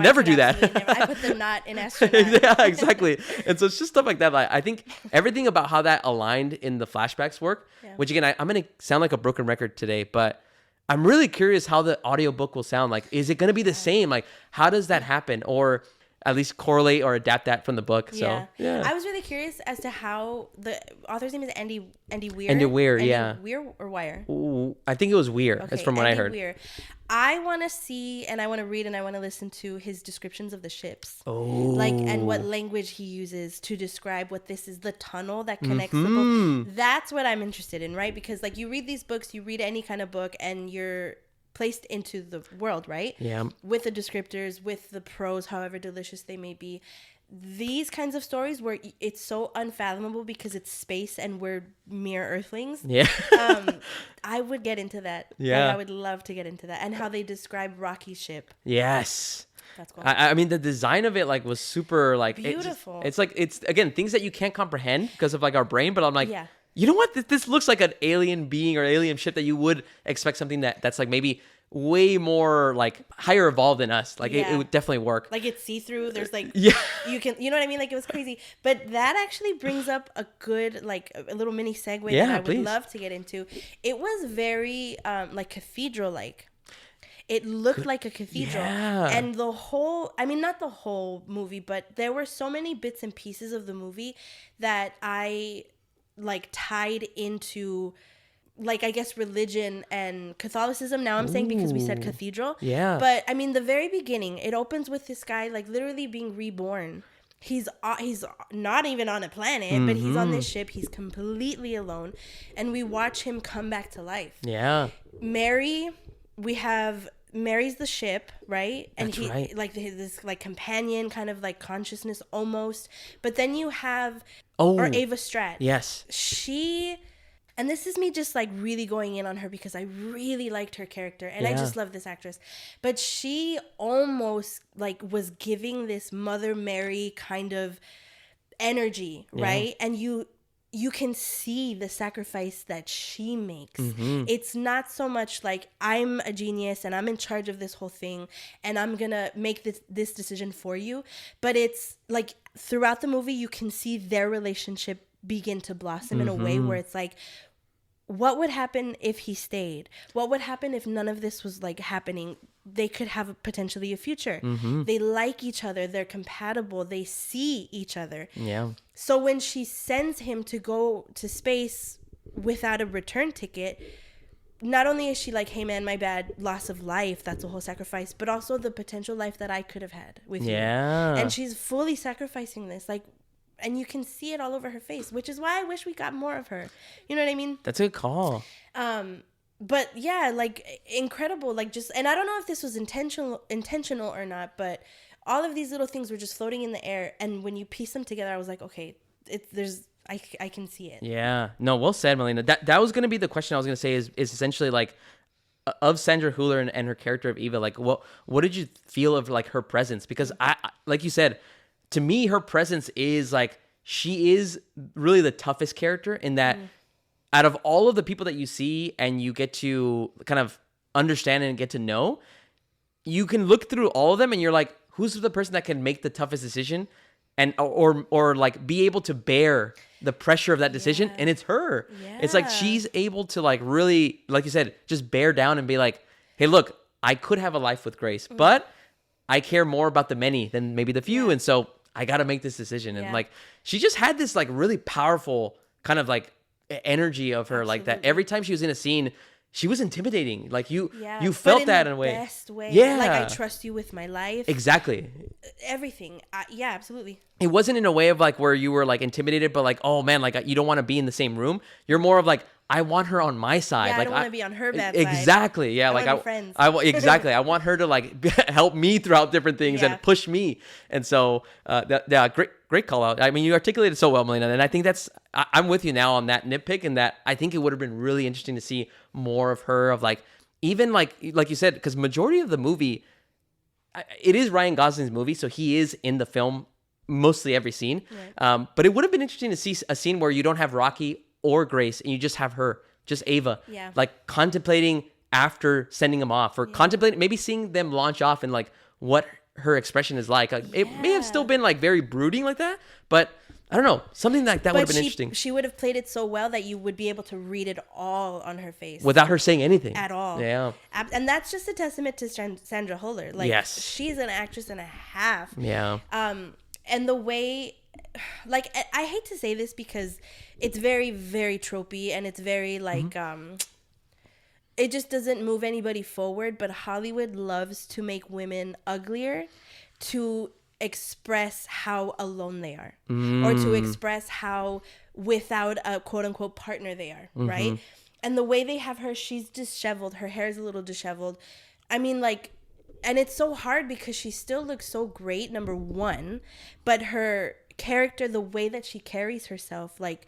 never do that. I put the not in astronaut. Yeah, exactly. And so it's just stuff like that. Like I think everything about how that aligned in the flashbacks work, which again, I'm going to sound like a broken record today, but I'm really curious how the audiobook will sound. Like, is it going to be the same? Like, how does that happen? Or at least correlate or adapt that from the book. So yeah. I was really curious as to how the author's name is Andy Weir. Andy Weir, yeah. Weir or Wire? Ooh, I think it was Weir. Okay, that's from what I heard. Weir. I want to see and I want to read and I want to listen to his descriptions of the ships. Oh. Like, and what language he uses to describe what this is, the tunnel that connects the book. That's what I'm interested in, right? Because like you read these books, you read any kind of book and you're placed into the world, right? Yeah. With the descriptors, with the prose, however delicious they may be. These kinds of stories where it's so unfathomable because it's space and we're mere earthlings. Yeah. I would get into that. Yeah. Like, I would love to get into that. And how they describe Rocky's ship. Yes. That's cool. I mean, the design of it like was super like beautiful. It's like it's again things that you can't comprehend because of like our brain, but I'm like, you know what? This looks like an alien being or alien ship that you would expect something that's like maybe way more like higher evolved than us. Like it would definitely work. Like it's see-through. There's like, you know what I mean? Like it was crazy. But that actually brings up a good, like a little mini segue that I would love to get into. It was very like cathedral-like. It looked like a cathedral. Yeah. And the whole, I mean, not the whole movie, but there were so many bits and pieces of the movie that I like tied into like I guess religion and Catholicism. Now I'm saying because we said cathedral. Yeah. But I mean the very beginning, it opens with this guy like literally being reborn. He's not even on a planet, but he's on this ship. He's completely alone, and we watch him come back to life. Yeah. Mary's the ship, right? And That's right. like this like companion kind of like consciousness almost. But then you have Ava Stratt. Yes. And this is me just like really going in on her because I really liked her character and I just love this actress. But she almost like was giving this Mother Mary kind of energy, right? And you can see the sacrifice that she makes. It's not so much like I'm a genius and I'm in charge of this whole thing and I'm gonna make this decision for you. But it's like throughout the movie you can see their relationship begin to blossom in a way where it's like, what would happen if he stayed? What would happen if none of this was like happening? They could have potentially a future. They like each other. They're compatible. They see each other. Yeah. So when she sends him to go to space without a return ticket, not only is she like, hey man, my bad, loss of life, that's a whole sacrifice, but also the potential life that I could have had with you. And she's fully sacrificing this. Like, and you can see it all over her face, which is why I wish we got more of her. You know what I mean? That's a good call. But yeah, like incredible. Like just, and I don't know if this was intentional or not, but all of these little things were just floating in the air. And when you piece them together, I was like, okay, I can see it. Yeah. No, well said, Melina. That was going to be the question I was going to say is essentially like, of Sandra Hüller and her character of Eva, like what did you feel of like her presence? Because I like you said, to me, her presence is like, she is really the toughest character in that out of all of the people that you see and you get to kind of understand and get to know, you can look through all of them and you're like, who's the person that can make the toughest decision and or like be able to bear the pressure of that decision? And it's her. It's like she's able to like really, like you said, just bear down and be like, hey, look, I could have a life with Grace, but I care more about the many than maybe the few. And so I got to make this decision. And like, she just had this like really powerful kind of like energy of her, like that every time she was in a scene, she was intimidating. Like you felt that in a way. Best way. Yeah. Like, I trust you with my life. Exactly. Everything. Yeah, absolutely. It wasn't in a way of like where you were like intimidated, but like, oh man, like you don't want to be in the same room. You're more of like, I want her on my side. Yeah, like, I don't want to be on her bad side. Exactly. Yeah. I like friends. Exactly. I want her to like help me throughout different things and push me. And so, great call out. I mean, you articulated so well, Melina. And I think I'm with you now on that nitpick, and that I think it would have been really interesting to see more of her, of like, even like you said, because majority of the movie, it is Ryan Gosling's movie. So he is in the film mostly every scene. Right. But it would have been interesting to see a scene where you don't have Rocky or Grace and you just have her, just Ava, like contemplating after sending him off, or contemplating, maybe seeing them launch off and like what her expression is like. It may have still been like very brooding like that, but I don't know, something like that would have been interesting. She would have played it so well that you would be able to read it all on her face without her saying anything at all. Yeah. And that's just a testament to Sandra Hüller. Like, she's an actress and a half. Yeah. And the way, like, I hate to say this because it's very, very tropey, and it's very like, it just doesn't move anybody forward. But Hollywood loves to make women uglier to express how alone they are, or to express how without a quote unquote partner they are, right? And the way they have her, she's disheveled. Her hair is a little disheveled. I mean, like, and it's so hard because she still looks so great, number one, but her character, the way that she carries herself, like,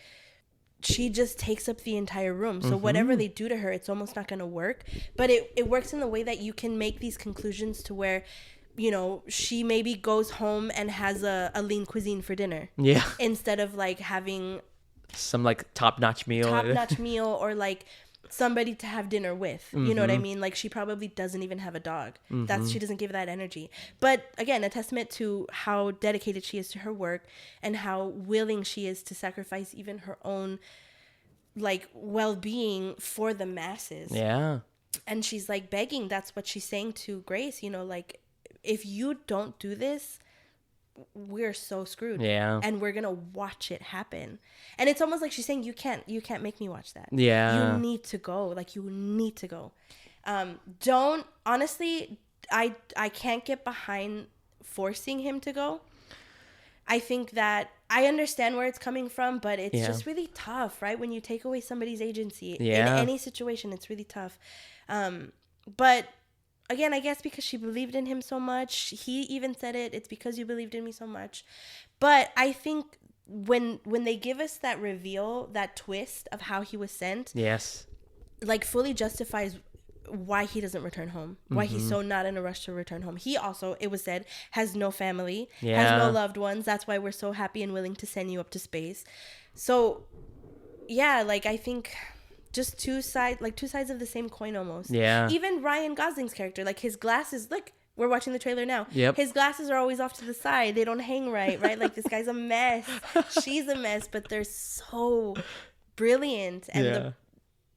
she just takes up the entire room. So whatever they do to her, it's almost not going to work. But it works in the way that you can make these conclusions to where, you know, she maybe goes home and has a lean cuisine for dinner. Yeah. Instead of like having some like top-notch meal. Or like somebody to have dinner with. You know what I mean? Like, she probably doesn't even have a dog. She doesn't give that energy. But again, a testament to how dedicated she is to her work and how willing she is to sacrifice even her own like well-being for the masses. Yeah. And she's like begging. That's what she's saying to Grace, you know, like, if you don't do this, we're so screwed. Yeah. And we're gonna watch it happen. And it's almost like she's saying, you can't make me watch that. Yeah. You need to go. Like, you need to go. Honestly, I can't get behind forcing him to go. I think that I understand where it's coming from, but it's just really tough, right? When you take away somebody's agency in any situation, it's really tough. But again, I guess because she believed in him so much, he even said it's because you believed in me so much. But I think when they give us that reveal, that twist of how he was sent, like, fully justifies why he doesn't return home, why he's so not in a rush to return home. He also, it was said, has no family, has no loved ones. That's why we're so happy and willing to send you up to space. So yeah, like, I think just two sides of the same coin almost. Yeah. Even Ryan Gosling's character, like, his glasses, like, we're watching the trailer now. Yep. His glasses are always off to the side. They don't hang right? Like, this guy's a mess. She's a mess, but they're so brilliant. And the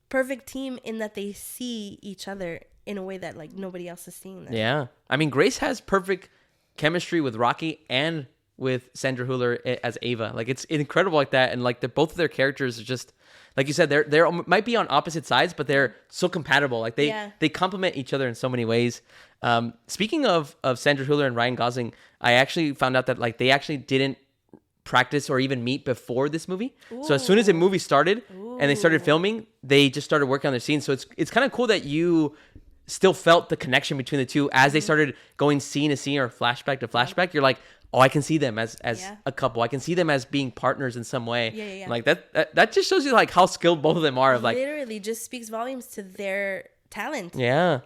perfect team in that they see each other in a way that, like, nobody else is seeing them. Yeah. I mean, Grace has perfect chemistry with Rocky and with Sandra Hüller as Ava. Like, it's incredible like that. And like, both of their characters are just, like you said, they're might be on opposite sides, but they're so compatible. Like, they complement each other in so many ways. Speaking of Sandra Hüller and Ryan Gosling, I actually found out that, like, they actually didn't practice or even meet before this movie. Ooh. So as soon as the movie started and they started filming, they just started working on their scenes. So it's kind of cool that you still felt the connection between the two as they started going scene to scene or flashback to flashback. You're like, oh, I can see them as a couple. I can see them as being partners in some way. Yeah. Like, that just shows you, like, how skilled both of them are. Of, like, literally just speaks volumes to their talent. Yeah.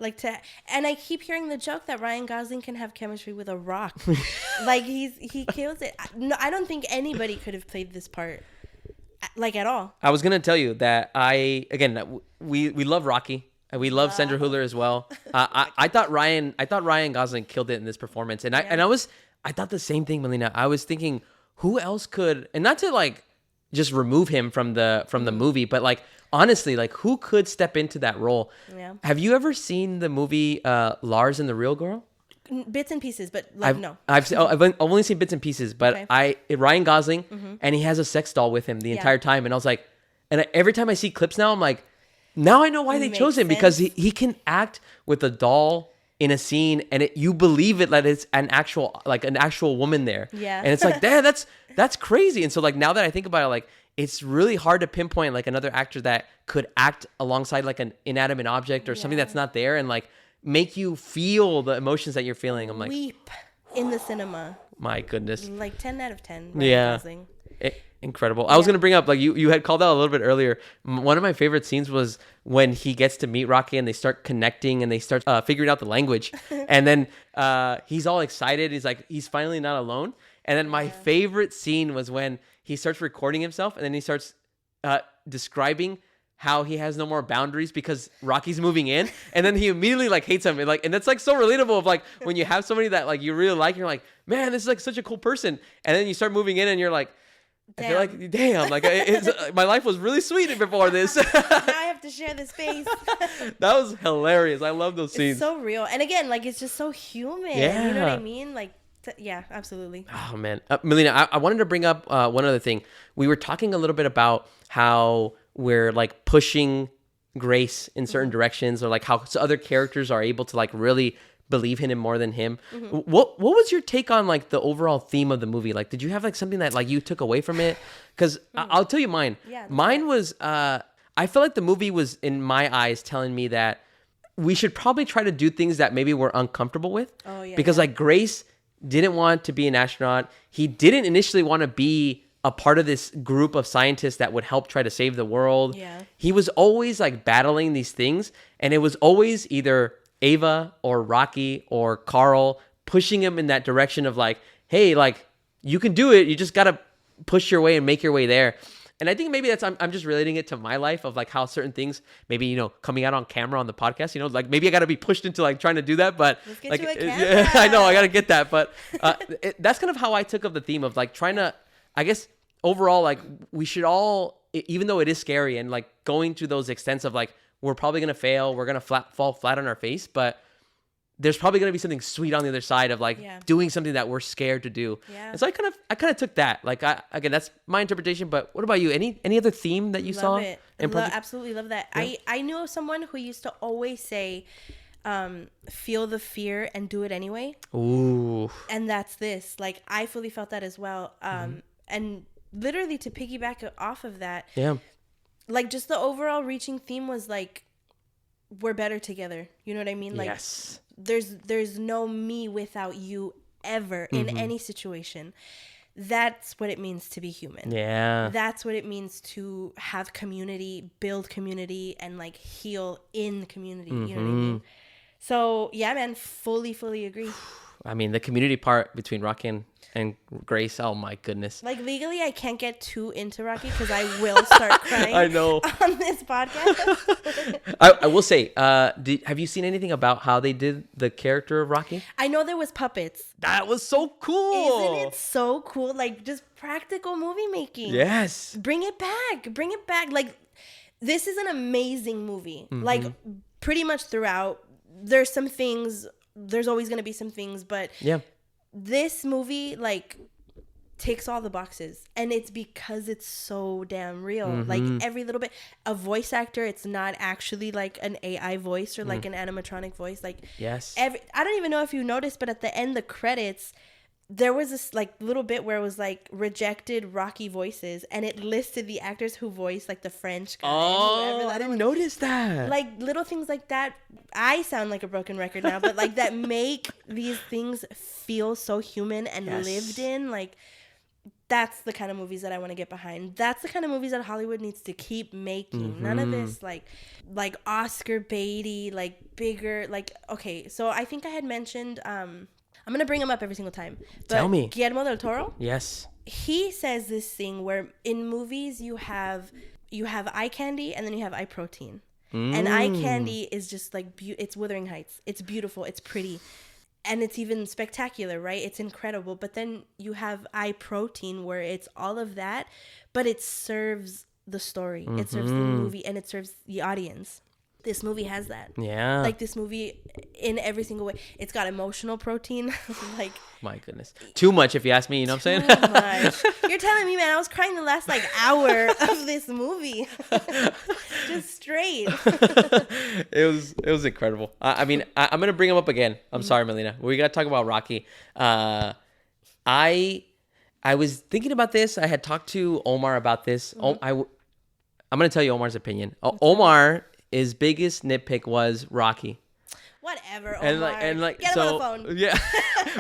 And I keep hearing the joke that Ryan Gosling can have chemistry with a rock. Like he kills it. No, I don't think anybody could have played this part like at all. I was gonna tell you that we love Rocky. And we love Sandra Hüller as well. I thought Ryan Gosling killed it in this performance, and I thought the same thing, Melina. I was thinking, who else could, and not to like just remove him from the movie, but like honestly, like who could step into that role? Yeah. Have you ever seen the movie Lars and the Real Girl? Bits and pieces, but like no. I've only seen bits and pieces, but Ryan Gosling, and he has a sex doll with him the entire time, and I was like, every time I see clips now, I'm like, now I know why they chose him, because he can act with a doll in a scene, and you believe it that it's an actual woman there. Yeah. And it's like, damn, that's crazy. And so like now that I think about it, like it's really hard to pinpoint like another actor that could act alongside like an inanimate object or something that's not there, and like make you feel the emotions that you're feeling. I'm like, weep in the cinema. My goodness. Like 10 out of 10. Ryan Gosling. Incredible. I was going to bring up, like you had called out a little bit earlier. One of my favorite scenes was when he gets to meet Rocky and they start connecting and they start figuring out the language. And then he's all excited. He's like, he's finally not alone. And then my favorite scene was when he starts recording himself and then he starts describing how he has no more boundaries because Rocky's moving in, and then he immediately like hates him, and that's like so relatable of like when you have somebody that like you really like, you're like, man, this is like such a cool person, and then you start moving in and you're like, I feel like, damn, like my life was really sweet before this. Now I have to share this space. That was hilarious. I love those scenes. It's so real, and again, like it's just so human. Yeah. You know what I mean? Like, yeah, absolutely. Oh man, Melina, I wanted to bring up one other thing. We were talking a little bit about how we're like pushing Grace in certain directions, or like how other characters are able to like really believe in him more than him. What was your take on like the overall theme of the movie? Like, did you have like something that like you took away from it? Because I'll tell you mine. Yeah, mine was I felt like the movie was, in my eyes, telling me that we should probably try to do things that maybe we're uncomfortable with. Oh yeah. Because like Grace didn't want to be an astronaut. He didn't initially want to be a part of this group of scientists that would help try to save the world. Yeah. He was always like battling these things, and it was always either Ava or Rocky or Carl pushing him in that direction of like, hey, like you can do it. You just got to push your way and make your way there. And I think maybe that's, I'm just relating it to my life of like how certain things, maybe, you know, coming out on camera on the podcast, you know, like maybe I got to be pushed into like trying to do that, but let's get like, you a camera. Yeah, I know I got to get that. But that's kind of how I took of the theme of like trying to, I guess overall, like we should all, even though it is scary and like going to those extents of like, we're probably going to fail, we're going to fall flat on our face, but there's probably going to be something sweet on the other side of like doing something that we're scared to do. Yeah. And so I kind of took that. Like again, that's my interpretation, but what about you? Any other theme that you saw? Absolutely love that. Yeah. I knew of someone who used to always say, feel the fear and do it anyway. Ooh. And that's this. Like I fully felt that as well. And literally to piggyback off of that. Yeah. Like just the overall reaching theme was like, we're better together. You know what I mean? Like yes. There's no me without you ever in any situation. That's what it means to be human. Yeah. That's what it means to have community, build community, and like heal in community. You know what I mean? So yeah, man, fully agree. I mean, the community part between Rocky and Grace, oh my goodness. Like legally, I can't get too into Rocky because I will start crying. I know. On this podcast. I will say, have you seen anything about how they did the character of Rocky? I know there was puppets. That was so cool. Isn't it so cool? Like just practical movie making. Yes. Bring it back. Like this is an amazing movie. Like pretty much throughout, there's some things. There's always going to be some things, but yeah, this movie like ticks all the boxes, and it's because it's so damn real. Like every little bit, a voice actor, it's not actually like an AI voice or like an animatronic voice. Like yes, I don't even know if you noticed, but at the end, the credits, there was this like little bit where it was like rejected Rocky voices, and it listed the actors who voiced like the French guy. Oh, I didn't notice that. Like little things like that. I sound like a broken record now, but like that make these things feel so human and lived in. Like That's the kind of movies that I want to get behind. That's the kind of movies that Hollywood needs to keep making. None of this like Oscar baity, like bigger, like, okay. So I think I had mentioned, I'm going to bring him up every single time. But Tell me. Guillermo del Toro. Yes. He says this thing where in movies you have eye candy and then you have eye protein. And eye candy is just like, it's Wuthering Heights. It's beautiful. It's pretty. And it's even spectacular, right? It's incredible. But then you have eye protein where it's all of that, but it serves the story. It serves the movie and it serves the audience. This movie has that. Yeah. Like this movie in every single way. It's got emotional protein. Like, my goodness. Too much if you ask me, you know what I'm saying? Too much. You're telling me, man, I was crying the last like hour of this movie. Just straight. It was incredible. I mean, I'm going to bring him up again. I'm sorry, Melina. We got to talk about Rocky. I was thinking about this. I had talked to Omar about this. I'm going to tell you Omar's opinion. Omar, his biggest nitpick was Rocky. Whatever, Omar. And like, get him on the phone. Yeah,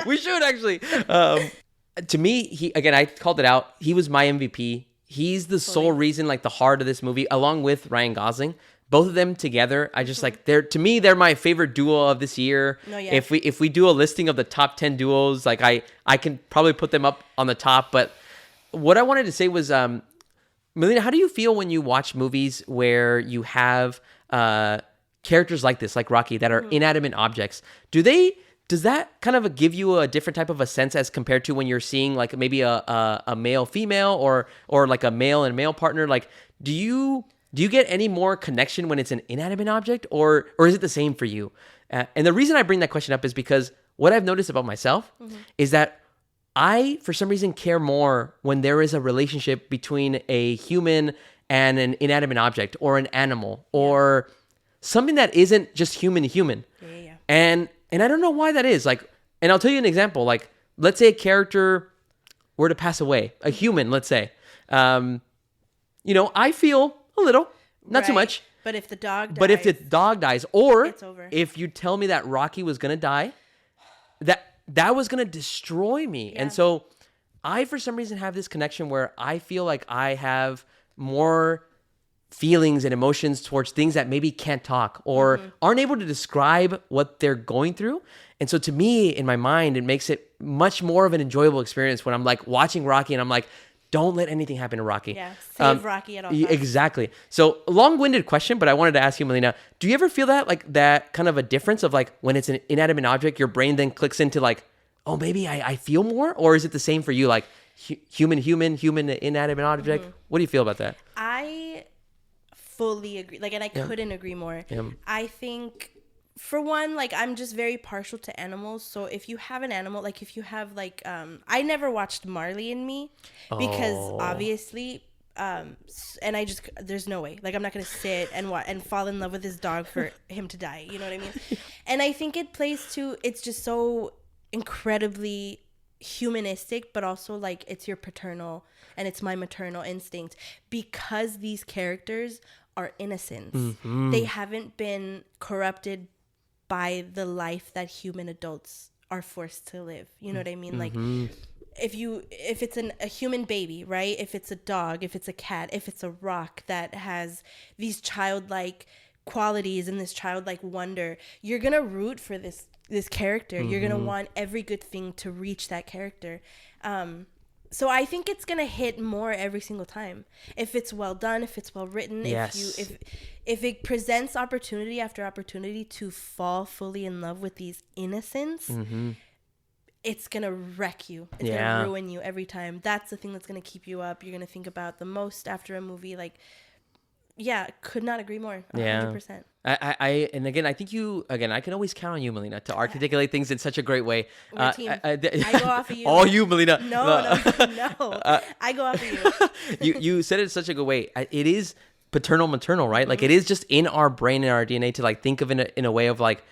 we should actually. To me, I called it out. He was my MVP. He's the sole reason, like the heart of this movie, along with Ryan Gosling. Both of them together, I just like they're my favorite duo of this year. No, yeah. If we do a listing of the top 10 duos, like I can probably put them up on the top. But what I wanted to say was, Melina, how do you feel when you watch movies where you have characters like this, like Rocky, that are inanimate objects? Does that kind of give you a different type of a sense as compared to when you're seeing like maybe a male female or like a male and male partner? Like, do you get any more connection when it's an inanimate object, or is it the same for you? And the reason I bring that question up is because what I've noticed about myself is that I, for some reason, care more when there is a relationship between a human and an inanimate object or an animal or something that isn't just human to human. Yeah. And I don't know why that is. Like, and I'll tell you an example. Like, let's say a character were to pass away, a human, let's say. I feel a little, not too much. But if the dog dies. But if the dog dies, or it's over. If you tell me that Rocky was gonna die, that was gonna destroy me. Yeah. And so I, for some reason, have this connection where I feel like I have more feelings and emotions towards things that maybe can't talk or aren't able to describe what they're going through. And so to me, in my mind, it makes it much more of an enjoyable experience when I'm like watching Rocky and I'm like, don't let anything happen to Rocky. Yeah, save Rocky at all times. Exactly. So long-winded question, but I wanted to ask you, Melina, do you ever feel that kind of a difference of like when it's an inanimate object, your brain then clicks into like, oh, maybe I feel more? Or is it the same for you? Like human, inanimate object? What do you feel about that? I fully agree. Like, and I couldn't agree more. Yeah. I think, for one, like, I'm just very partial to animals. So if you have an animal, like if you have like, I never watched Marley and Me because obviously, and I just, there's no way. Like, I'm not going to sit and fall in love with this dog for him to die. You know what I mean? And I think it plays to, it's just so incredibly humanistic, but also like it's your paternal and it's my maternal instinct because these characters are innocents. They haven't been corrupted by the life that human adults are forced to live. You know what I mean? Like if it's a human baby, right? If it's a dog, if it's a cat, if it's a rock that has these childlike qualities and this childlike wonder, you're gonna root for this character. You're gonna want every good thing to reach that character. So I think it's gonna hit more every single time if it's well done, if it's well written, Yes. if it presents opportunity after opportunity to fall fully in love with these innocents. It's gonna wreck you. It's gonna ruin you every time. That's the thing that's gonna keep you up. You're gonna think about the most after a movie. Like, yeah, could not agree more. 100%. I and again, I think I can always count on you, Melina, to articulate things in such a great way. I go off of you. All you, Melina. No. I go off of you. You said it in such a good way. It is paternal, maternal, right? Like, it is just in our brain and our DNA to like think of it in a way of like,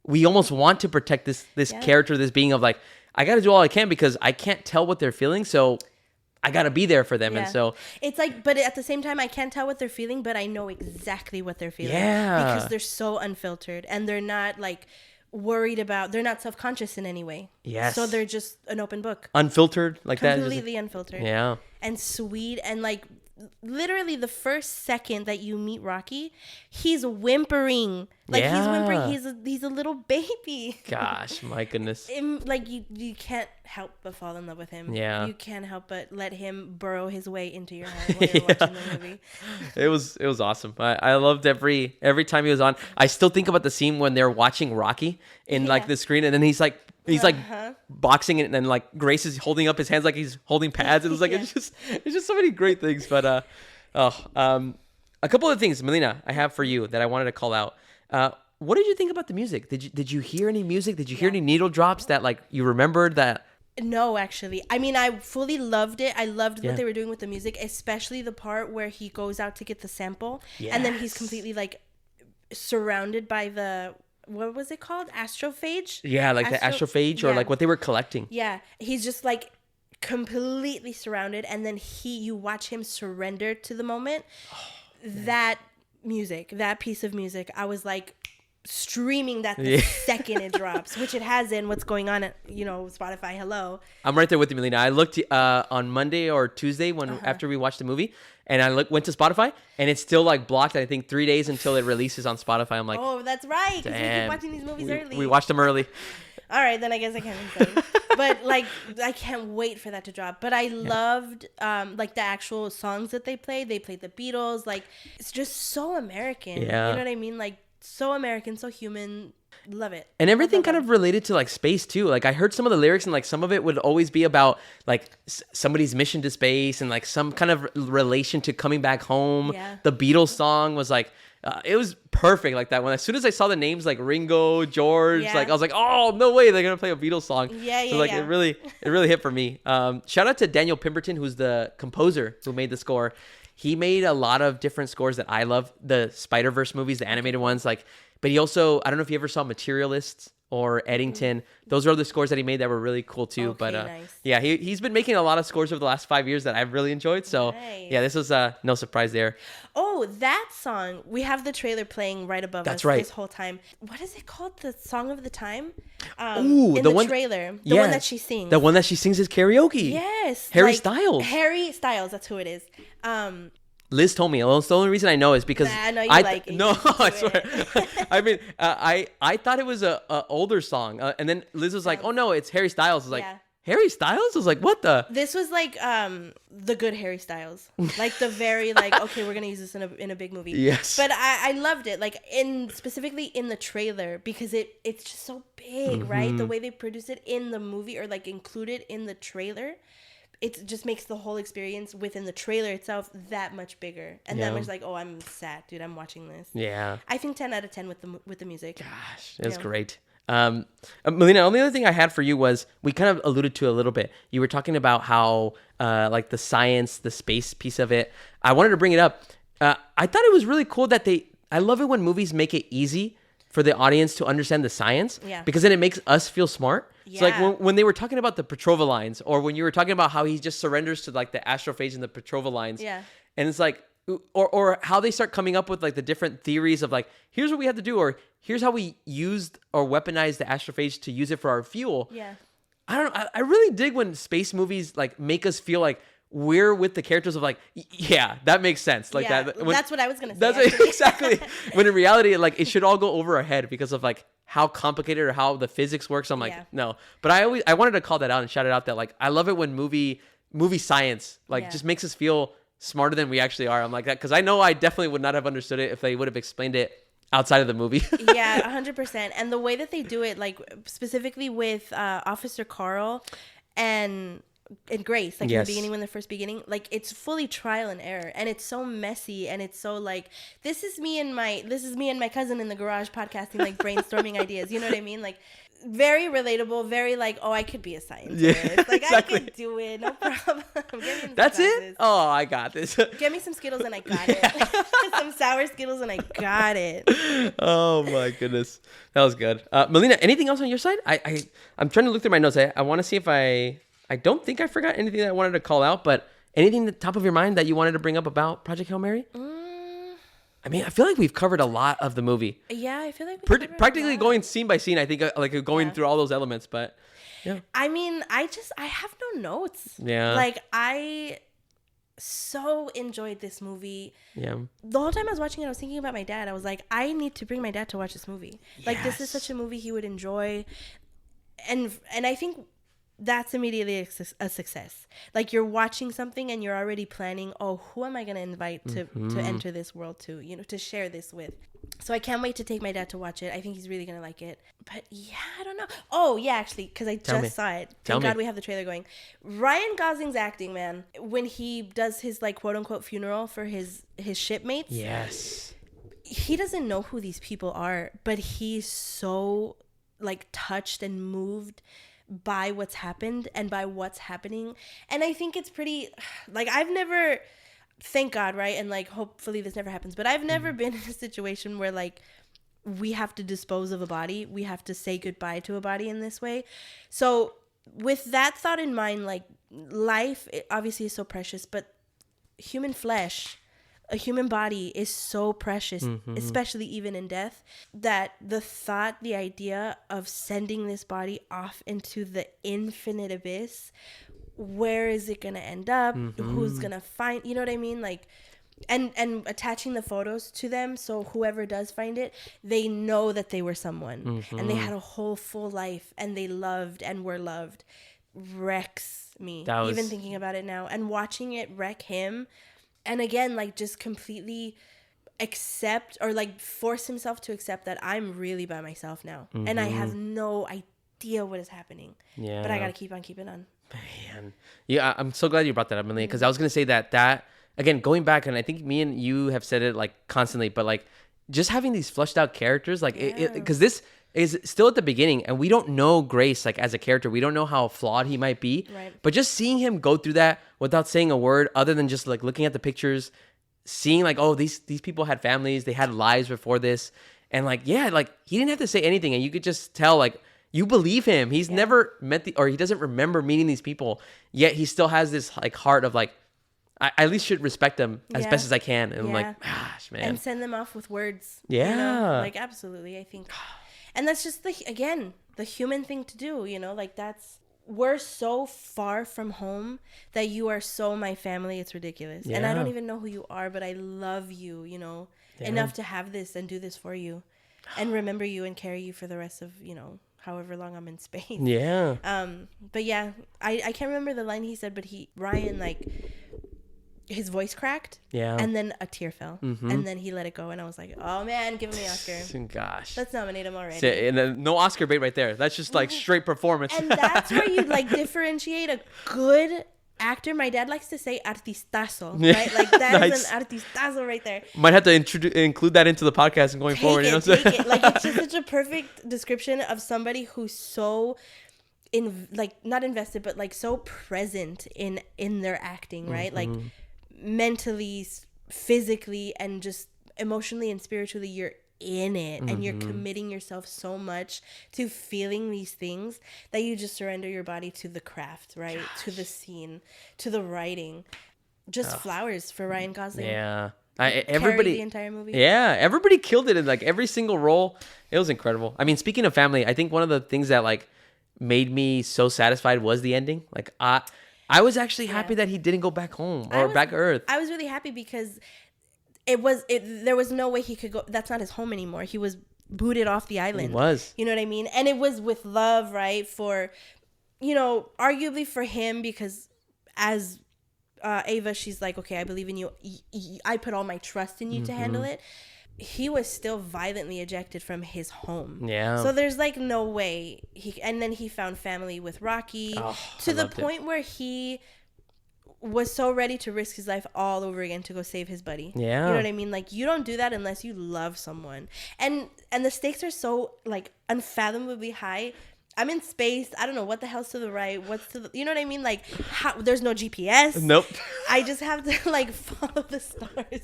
we almost want to protect this character, this being of like, I got to do all I can because I can't tell what they're feeling. So I got to be there for them. Yeah. And so it's like, but at the same time, I can't tell what they're feeling, but I know exactly what they're feeling. Yeah. Because they're so unfiltered and they're not like worried about, they're not self-conscious in any way. Yes. So they're just an open book. Unfiltered like that. Completely unfiltered. Yeah. And sweet. And like literally the first second that you meet Rocky, he's whimpering. Like he's whimpering. He's a little baby. Gosh, my goodness. Like you can't help but fall in love with him. Yeah. You can't help but let him burrow his way into your heart while you're watching the movie. It was awesome. I loved every time he was on. I still think about the scene when they're watching Rocky in like the screen, and then he's like boxing it, and then like Grace is holding up his hands like he's holding pads. It was like it's just so many great things. But a couple of things, Melina, I have for you that I wanted to call out. What did you think about the music? Did you hear any music? Did you hear any needle drops that like you remembered that? No, actually. I mean, I fully loved it. I loved what they were doing with the music, especially the part where he goes out to get the sample, and then he's completely like surrounded by the, what was it called? Astrophage? Yeah, like the astrophage or like what they were collecting. Yeah, he's just like completely surrounded, and then you watch him surrender to the moment. That music, that piece of music, I was like streaming that the second it drops, which it has in What's Going On at Spotify. Hello, I'm right there with you, Melina. I looked on Monday or Tuesday after we watched the movie, and I went to Spotify, and it's still like blocked. I think 3 days until it releases on Spotify. I'm like, oh, that's right, because we keep watching these movies early. We watched them early. All right, then I guess I can't complain. But like, I can't wait for that to drop. But I loved like the actual songs that they played. They played the Beatles. Like, it's just so American. Yeah. You know what I mean? Like, so American, so human. Love it. And everything kind of related to like space too. Like I heard some of the lyrics, and like some of it would always be about like somebody's mission to space and like some kind of relation to coming back home. Yeah. The Beatles song was like, it was perfect like that. When as soon as I saw the names like Ringo, George, like I was like, oh no way, they're gonna play a Beatles song. So like it really hit for me. Shout out to Daniel Pemberton, who's the composer who made the score. He made a lot of different scores that I love. The Spider-Verse movies, the animated ones, like. But he also, I don't know if you ever saw Materialists or Eddington. Those are other scores that he made that were really cool too. Okay, but nice. yeah, he's been making a lot of scores over the last 5 years that I've really enjoyed. So nice. Yeah, this was no surprise there. Oh, that song. We have the trailer playing right above us this whole time. What is it called? The Song of the Time? Ooh, in the trailer. The one that she sings. The one that she sings is karaoke. Yes. Harry Styles. Harry Styles, that's who it is. Liz told me. Well, the only reason I know is because I know you like it. No, I swear. I mean, I thought it was a older song, and then Liz was like, "Oh no, it's Harry Styles." I was like, Harry Styles? I was like, "What the?" This was like the good Harry Styles, like the very like, okay, we're gonna use this in a big movie. Yes. But I loved it, like specifically in the trailer, because it's just so big, right? The way they produce it in the movie or like include it in the trailer. It just makes the whole experience within the trailer itself that much bigger. And then it's like, oh, I'm sad, dude. I'm watching this. Yeah. I think 10 out of 10 with the music. Gosh, it was great. Melina, only other thing I had for you was we kind of alluded to a little bit. You were talking about how like the science, the space piece of it. I wanted to bring it up. I thought it was really cool that I love it when movies make it easy for the audience to understand the science. Yeah. Because then it makes us feel smart. Yeah. So like when they were talking about the Petrova lines, or when you were talking about how he just surrenders to like the astrophage and the Petrova lines. Yeah. And it's like, or how they start coming up with like the different theories of like, here's what we have to do, or here's how we used or weaponized the astrophage to use it for our fuel. Yeah. I don't know. I really dig when space movies like make us feel like we're with the characters of like, yeah, that makes sense. Like that. That's what I was going to say. That's exactly. When in reality, like it should all go over our head because of like how complicated or how the physics works. I'm like, no. But I wanted to call that out and shout it out that like, I love it when movie science like just makes us feel smarter than we actually are. I'm like that because I know I definitely would not have understood it if they would have explained it outside of the movie. Yeah, 100%. And the way that they do it, like specifically with Officer Carl and Grace, like in the beginning, when they're first beginning, like it's fully trial and error, and it's so messy, and it's so like this is me and my cousin in the garage podcasting, like brainstorming ideas. You know what I mean? Like very relatable, very like, oh, I could be a scientist. Yeah, like exactly. I could do it, no problem. That's it. Oh, I got this. Get me some Skittles and I got it. Some sour Skittles and I got it. Oh my goodness, that was good. Melina, anything else on your side? I'm trying to look through my notes. I want to see if I don't think I forgot anything that I wanted to call out, but anything at the top of your mind that you wanted to bring up about Project Hail Mary? I mean, I feel like we've covered a lot of the movie. Yeah, I feel like Practically going scene by scene. I think like going through all those elements, but yeah. I mean, I have no notes. Yeah. Like I so enjoyed this movie. Yeah. The whole time I was watching it, I was thinking about my dad. I was like, I need to bring my dad to watch this movie. Like this is such a movie he would enjoy. And I think that's immediately a success. Like you're watching something and you're already planning, oh, who am I going to invite to enter this world to, you know, to share this with. So I can't wait to take my dad to watch it. I think he's really going to like it. But yeah, I don't know. Oh, yeah, actually, because I just saw it. Thank God we have the trailer going. Ryan Gosling's acting, man. When he does his, like, quote-unquote funeral for his shipmates. Yes. He doesn't know who these people are, but he's so, like, touched and moved by what's happened and by what's happening. And I think it's pretty, like, I've never, thank God, right? And like hopefully this never happens, but I've never been in a situation where like we have to dispose of a body, we have to say goodbye to a body in this way. So with that thought in mind, like life obviously is so precious, but human flesh, a human body is so precious, especially even in death, that the thought, the idea of sending this body off into the infinite abyss, where is it going to end up? Who's going to find, you know what I mean? Like, and attaching the photos to them. So whoever does find it, they know that they were someone and they had a whole full life and they loved and were loved. Wrecks me, even thinking about it now and watching it wreck him. And again, like just completely accept or like force himself to accept that I'm really by myself now. And I have no idea what is happening. Yeah. But I got to keep on keeping on. Man. Yeah, I'm so glad you brought that up, Melina, because I was going to say that, again, going back, and I think me and you have said it like constantly, but like just having these fleshed out characters, like, because this is still at the beginning and we don't know Grace, like as a character, we don't know how flawed he might be, but just seeing him go through that without saying a word other than just like looking at the pictures, seeing like, oh, these people had families, they had lives before this. And like, yeah, like he didn't have to say anything. And you could just tell like, you believe him. He's never met or he doesn't remember meeting these people, yet he still has this like heart of like, I at least should respect them as best as I can. And I'm like, gosh, man. And send them off with words. Yeah. You know? Like, absolutely, I think. And that's just, the human thing to do, you know? Like, we're so far from home that you are so my family, it's ridiculous. Yeah. And I don't even know who you are, but I love you, you know, enough to have this and do this for you. And remember you and carry you for the rest of, you know, however long I'm in space. Yeah. But yeah, I can't remember the line he said, but Ryan, like, his voice cracked. Yeah. And then a tear fell. And then he let it go. And I was like, oh man, give him the Oscar. Gosh. Let's nominate him already. So, and then no Oscar bait right there. That's just like straight performance. And that's where you like differentiate a good actor. My dad likes to say artistazo, right? Like that is an artistazo right there. Might have to include that into the podcast and going forward. Take it. Like it's just such a perfect description of somebody who's so not invested, but like so present in their acting, right? Like mentally, physically, and just emotionally and spiritually, you're in it and you're committing yourself so much to feeling these things that you just surrender your body to the craft, right? To the scene, to the writing. Just flowers for Ryan Gosling. Yeah. Everybody, the entire movie. Yeah, everybody killed it in like every single role. It was incredible. I mean, speaking of family, I think one of the things that like made me so satisfied was the ending. Like I was actually happy that he didn't go back home or back to Earth. I was really happy because there was no way he could go. That's not his home anymore. He was booted off the island. He was. You know what I mean? And it was with love, right? For, you know, arguably for him, because as Ava, she's like, okay, I believe in you. I put all my trust in you to handle it. He was still violently ejected from his home. Yeah. So there's like no way and then he found family with Rocky to the point where he was so ready to risk his life all over again to go save his buddy. Yeah. You know what I mean? Like, you don't do that unless you love someone. And the stakes are so like unfathomably high. I'm in space. I don't know what the hell's to the right. What's to the, you know what I mean? Like, there's no GPS. Nope. I just have to like follow the stars.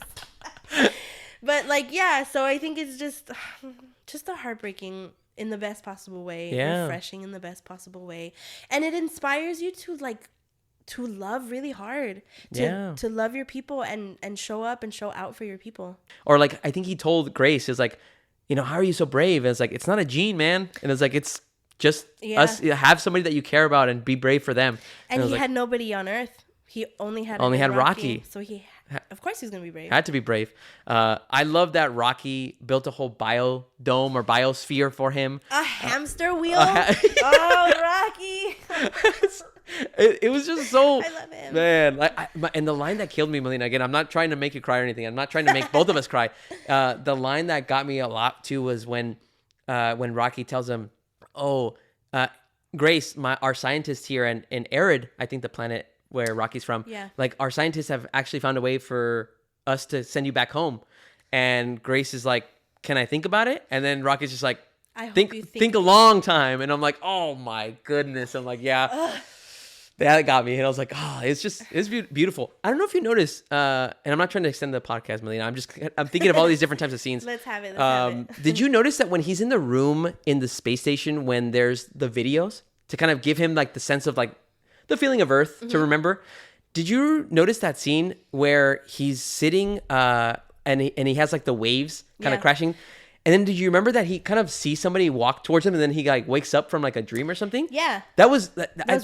But like, yeah, so I think it's just a heartbreaking in the best possible way, refreshing in the best possible way. And it inspires you to to love really hard, to love your people and show up and show out for your people. Or like, I think he told Grace, is like, how are you so brave? And it's like, it's not a gene, man. And it's like, it's just us. Have somebody that you care about and be brave for them. And he had nobody on Earth. He only had Rocky. So of course he's gonna be brave. Had to be brave. I love that Rocky built a whole biodome or biosphere for him. A hamster wheel. Oh, Rocky. It was just so. I love him, man. And the line that killed me, Melina. Again, I'm not trying to make you cry or anything. I'm not trying to make both of us cry. The line that got me a lot too was when Rocky tells him, "Oh, Grace, our scientist here in Arid, I think the planet where Rocky's from. Yeah. Like, our scientists have actually found a way for us to send you back home." And Grace is like, "Can I think about it?" And then Rocky's just like, I hope you think a long time. And I'm like, oh my goodness. I'm like, yeah. Ugh. That got me. And I was like, oh, it's beautiful. I don't know if you noticed, and I'm not trying to extend the podcast, Melina. I'm thinking of all these different types of scenes. Let's have it. Did you notice that when he's in the room in the space station, when there's the videos to kind of give him like the sense of like the feeling of Earth to remember? Did you notice that scene where he's sitting and he has like the waves kind of crashing? And then did you remember that he kind of sees somebody walk towards him and then he like wakes up from like a dream or something? Yeah. That was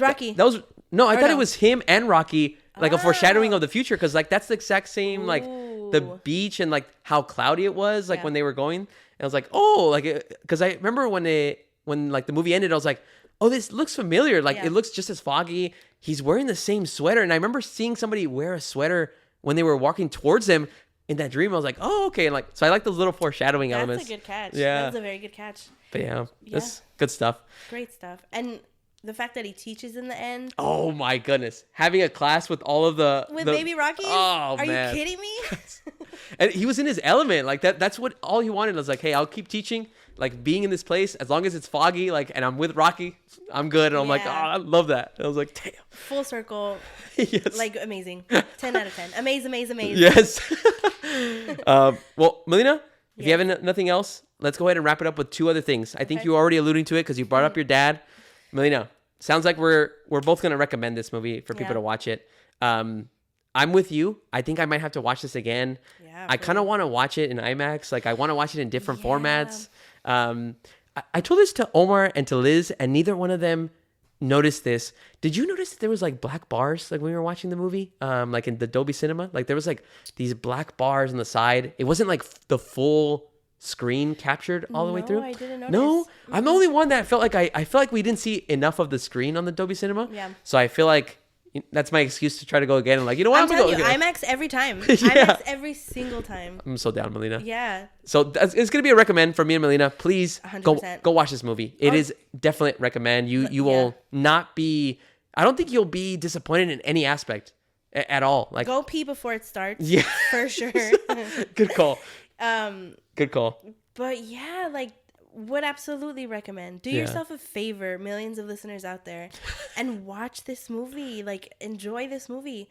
Rocky. I thought it was him and Rocky, like a foreshadowing of the future, because like that's the exact same like the beach and like how cloudy it was like when they were going. And I was like, oh, like, because I remember when like the movie ended, I was like, oh, this looks familiar. Like it looks just as foggy. He's wearing the same sweater, and I remember seeing somebody wear a sweater when they were walking towards him. In that dream, I was like, oh, okay. And like, so I like those little foreshadowing elements. That's a good catch. Yeah. That's a very good catch. But that's good stuff. Great stuff. And the fact that he teaches in the end. Oh my goodness. Having a class with all of the baby Rocky? Oh, Are man. you kidding me? And he was in his element. Like that's what all he wanted. I was like, hey, I'll keep teaching, like being in this place as long as it's foggy, like, and I'm with Rocky, I'm good. And I'm like, oh, I love that. And I was like, damn. Full circle. Yes. Like, amazing. 10 out of 10. Amazing. Yes. Well, Melina, if you have nothing else, let's go ahead and wrap it up with two other things. I think you were already alluding to it because you brought up your dad. Melina, sounds like we're both going to recommend this movie for people to watch it. I'm with you. I think I might have to watch this again. Yeah, I kind of want to watch it in IMAX. Like, I want to watch it in different formats. I told this to Omar and to Liz, and neither one of them noticed this. Did you notice that there was like black bars like when we were watching the movie? Like in the Dolby Cinema? Like there was like these black bars on the side. It wasn't like the full screen captured all the way through. I didn't notice. No? I'm the only one that felt like I feel like we didn't see enough of the screen on the Dolby Cinema. Yeah. So I feel like that's my excuse to try to go again. I'm like, you know what? I'm telling you, IMAX every time. IMAX every single time. I'm so down, Melina. Yeah. So it's going to be a recommend for me and Melina. Please 100%. go watch this movie. It is definitely recommend. You will not be, I don't think you'll be disappointed in any aspect at all. Like, go pee before it starts. Yeah. For sure. Good call. Good call. But yeah, like, would absolutely recommend. Do yourself a favor, millions of listeners out there, and watch this movie. Like, enjoy this movie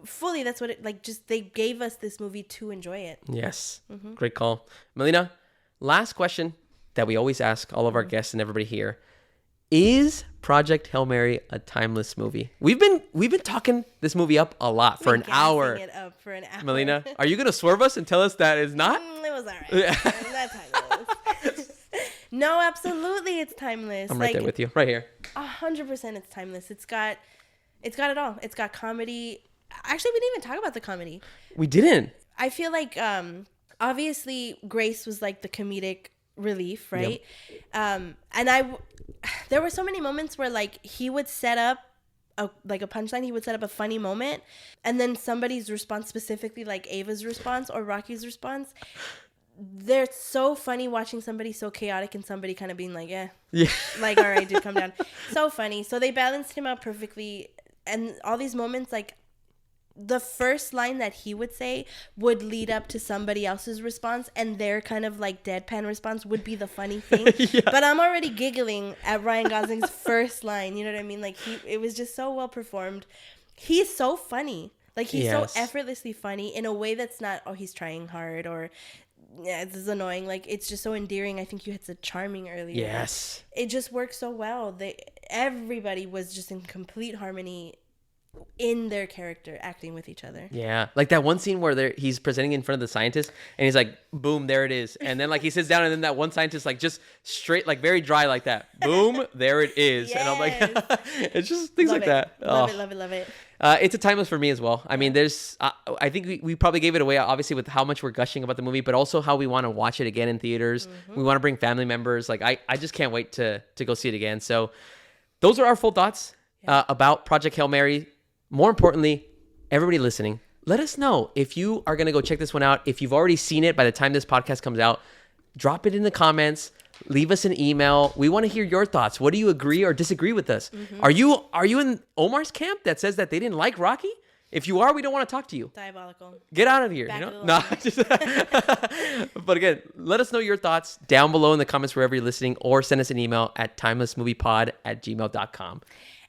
fully. That's what it, like, just they gave us this movie to enjoy it. Yes. Great call. Melina, last question that we always ask all of our guests and everybody here. Is Project Hail Mary a timeless movie? We've been talking this movie up a lot for an hour. It up for an hour. Melina, are you going to swerve us and tell us that it's not? It was all right. That's timeless. No, absolutely, it's timeless. I'm right there with you, right here. 100%, it's timeless. It's got it all. It's got comedy. Actually, we didn't even talk about the comedy. We didn't. I feel like obviously Grace was like the comedic relief, right? Yep. And there were so many moments where like he would set up a punchline. He would set up a funny moment, and then somebody's response, specifically like Ava's response or Rocky's response. They're so funny watching somebody so chaotic and somebody kind of being like, yeah. Like, all right, dude, calm down. So funny. So they balanced him out perfectly. And all these moments, like, the first line that he would say would lead up to somebody else's response, and their kind of like deadpan response would be the funny thing. But I'm already giggling at Ryan Gosling's first line. You know what I mean? Like, it was just so well performed. He's so funny. Like, he's so effortlessly funny in a way that's not, oh, he's trying hard, or yeah, this is annoying. Like, it's just so endearing. I think you had said charming earlier. Yes. It just works so well. Everybody was just in complete harmony in their character, acting with each other. Yeah, like that one scene where he's presenting in front of the scientist, and he's like, "Boom, there it is," and then like he sits down, and then that one scientist like just straight, like very dry, like that. "Boom, there it is," and I'm like, it's just things like that. Love it. It's a timeless for me as well. I mean, there's, I think we probably gave it away, obviously, with how much we're gushing about the movie, but also how we want to watch it again in theaters. We want to bring family members. Like, I just can't wait to go see it again. So those are our full thoughts about Project Hail Mary. More importantly, everybody listening, let us know if you are going to go check this one out. If you've already seen it by the time this podcast comes out, drop it in the comments. Leave us an email. We want to hear your thoughts. What do you agree or disagree with us? Are you in Omar's camp that says that they didn't like Rocky? If you are, we don't want to talk to you. Diabolical. Get out of here. Back But again, let us know your thoughts down below in the comments wherever you're listening, or send us an email at timelessmoviepod@gmail.com.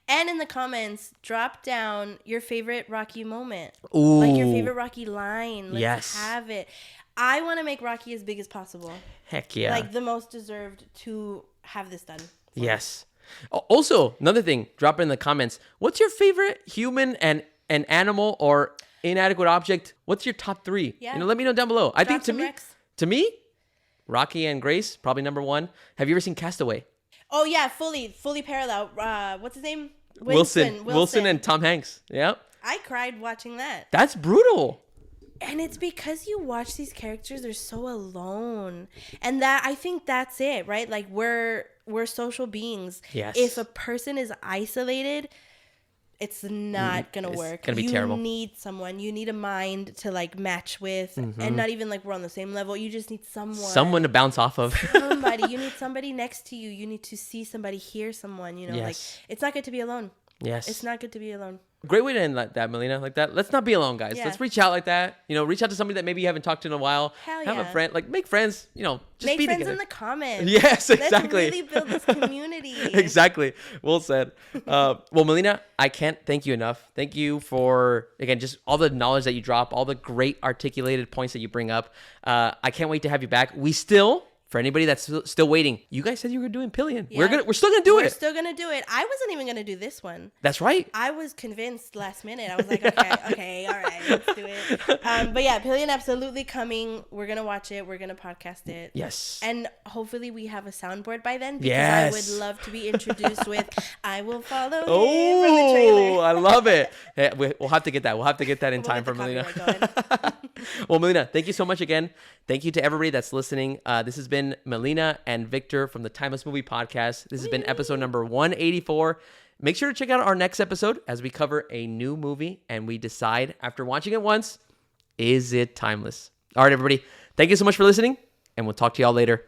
And in the comments, drop down your favorite Rocky moment. Ooh. Like your favorite Rocky line. Let's yes. have it. I want to make Rocky as big as possible. Heck yeah. Like the most deserved to have this done. Yes. Also, another thing, drop it in the comments. What's your favorite human and an animal or inadequate object? What's your top 3? Yeah. Let me know down below. I think Rex. to me, Rocky and Grace, probably number 1. Have you ever seen Castaway? Oh yeah, fully parallel. What's his name? Wilson and Tom Hanks. Yeah. I cried watching that. That's brutal. And it's because you watch these characters, they're so alone. And that, I think that's it, right? Like we're social beings. Yes. If a person is isolated, it's not gonna work. It's gonna be terrible. You need someone. You need a mind to like match with, and not even like we're on the same level. You just need someone to bounce off of. Somebody. You need somebody next to you. You need to see somebody, hear someone. Yes. Like it's not good to be alone. Yes. It's not good to be alone. Great way to end like that, Melina. Like that. Let's not be alone, guys. Yeah. Let's reach out like that. Reach out to somebody that maybe you haven't talked to in a while. Hell Have yeah. a friend. Like make friends. Just make be friends together. in the comments. Yes, exactly. Let's really build this community. Exactly. Well said. Well, Melina, I can't thank you enough. Thank you for, again, just all the knowledge that you drop, all the great articulated points that you bring up. I can't wait to have you back. For anybody that's still waiting, you guys said you were doing Pillion. Yeah. We're still gonna do it. We're still gonna do it. I wasn't even gonna do this one. That's right. I was convinced last minute. I was like, okay, all right, let's do it. But yeah, Pillion absolutely coming. We're gonna watch it. We're gonna podcast it. Yes. And hopefully we have a soundboard by then, because Yes. I would love to be introduced with "I will follow him" from the trailer. I love it. Hey, we'll have to get that. We'll have to get that in time for Melina. Well, Melina, thank you so much again. Thank you to everybody that's listening. This has been Melina and Victor from the Timeless Movie Podcast. This has been episode number 184. Make sure to check out our next episode as we cover a new movie and we decide, after watching it once, is it timeless? All right, everybody. Thank you so much for listening, and we'll talk to y'all later.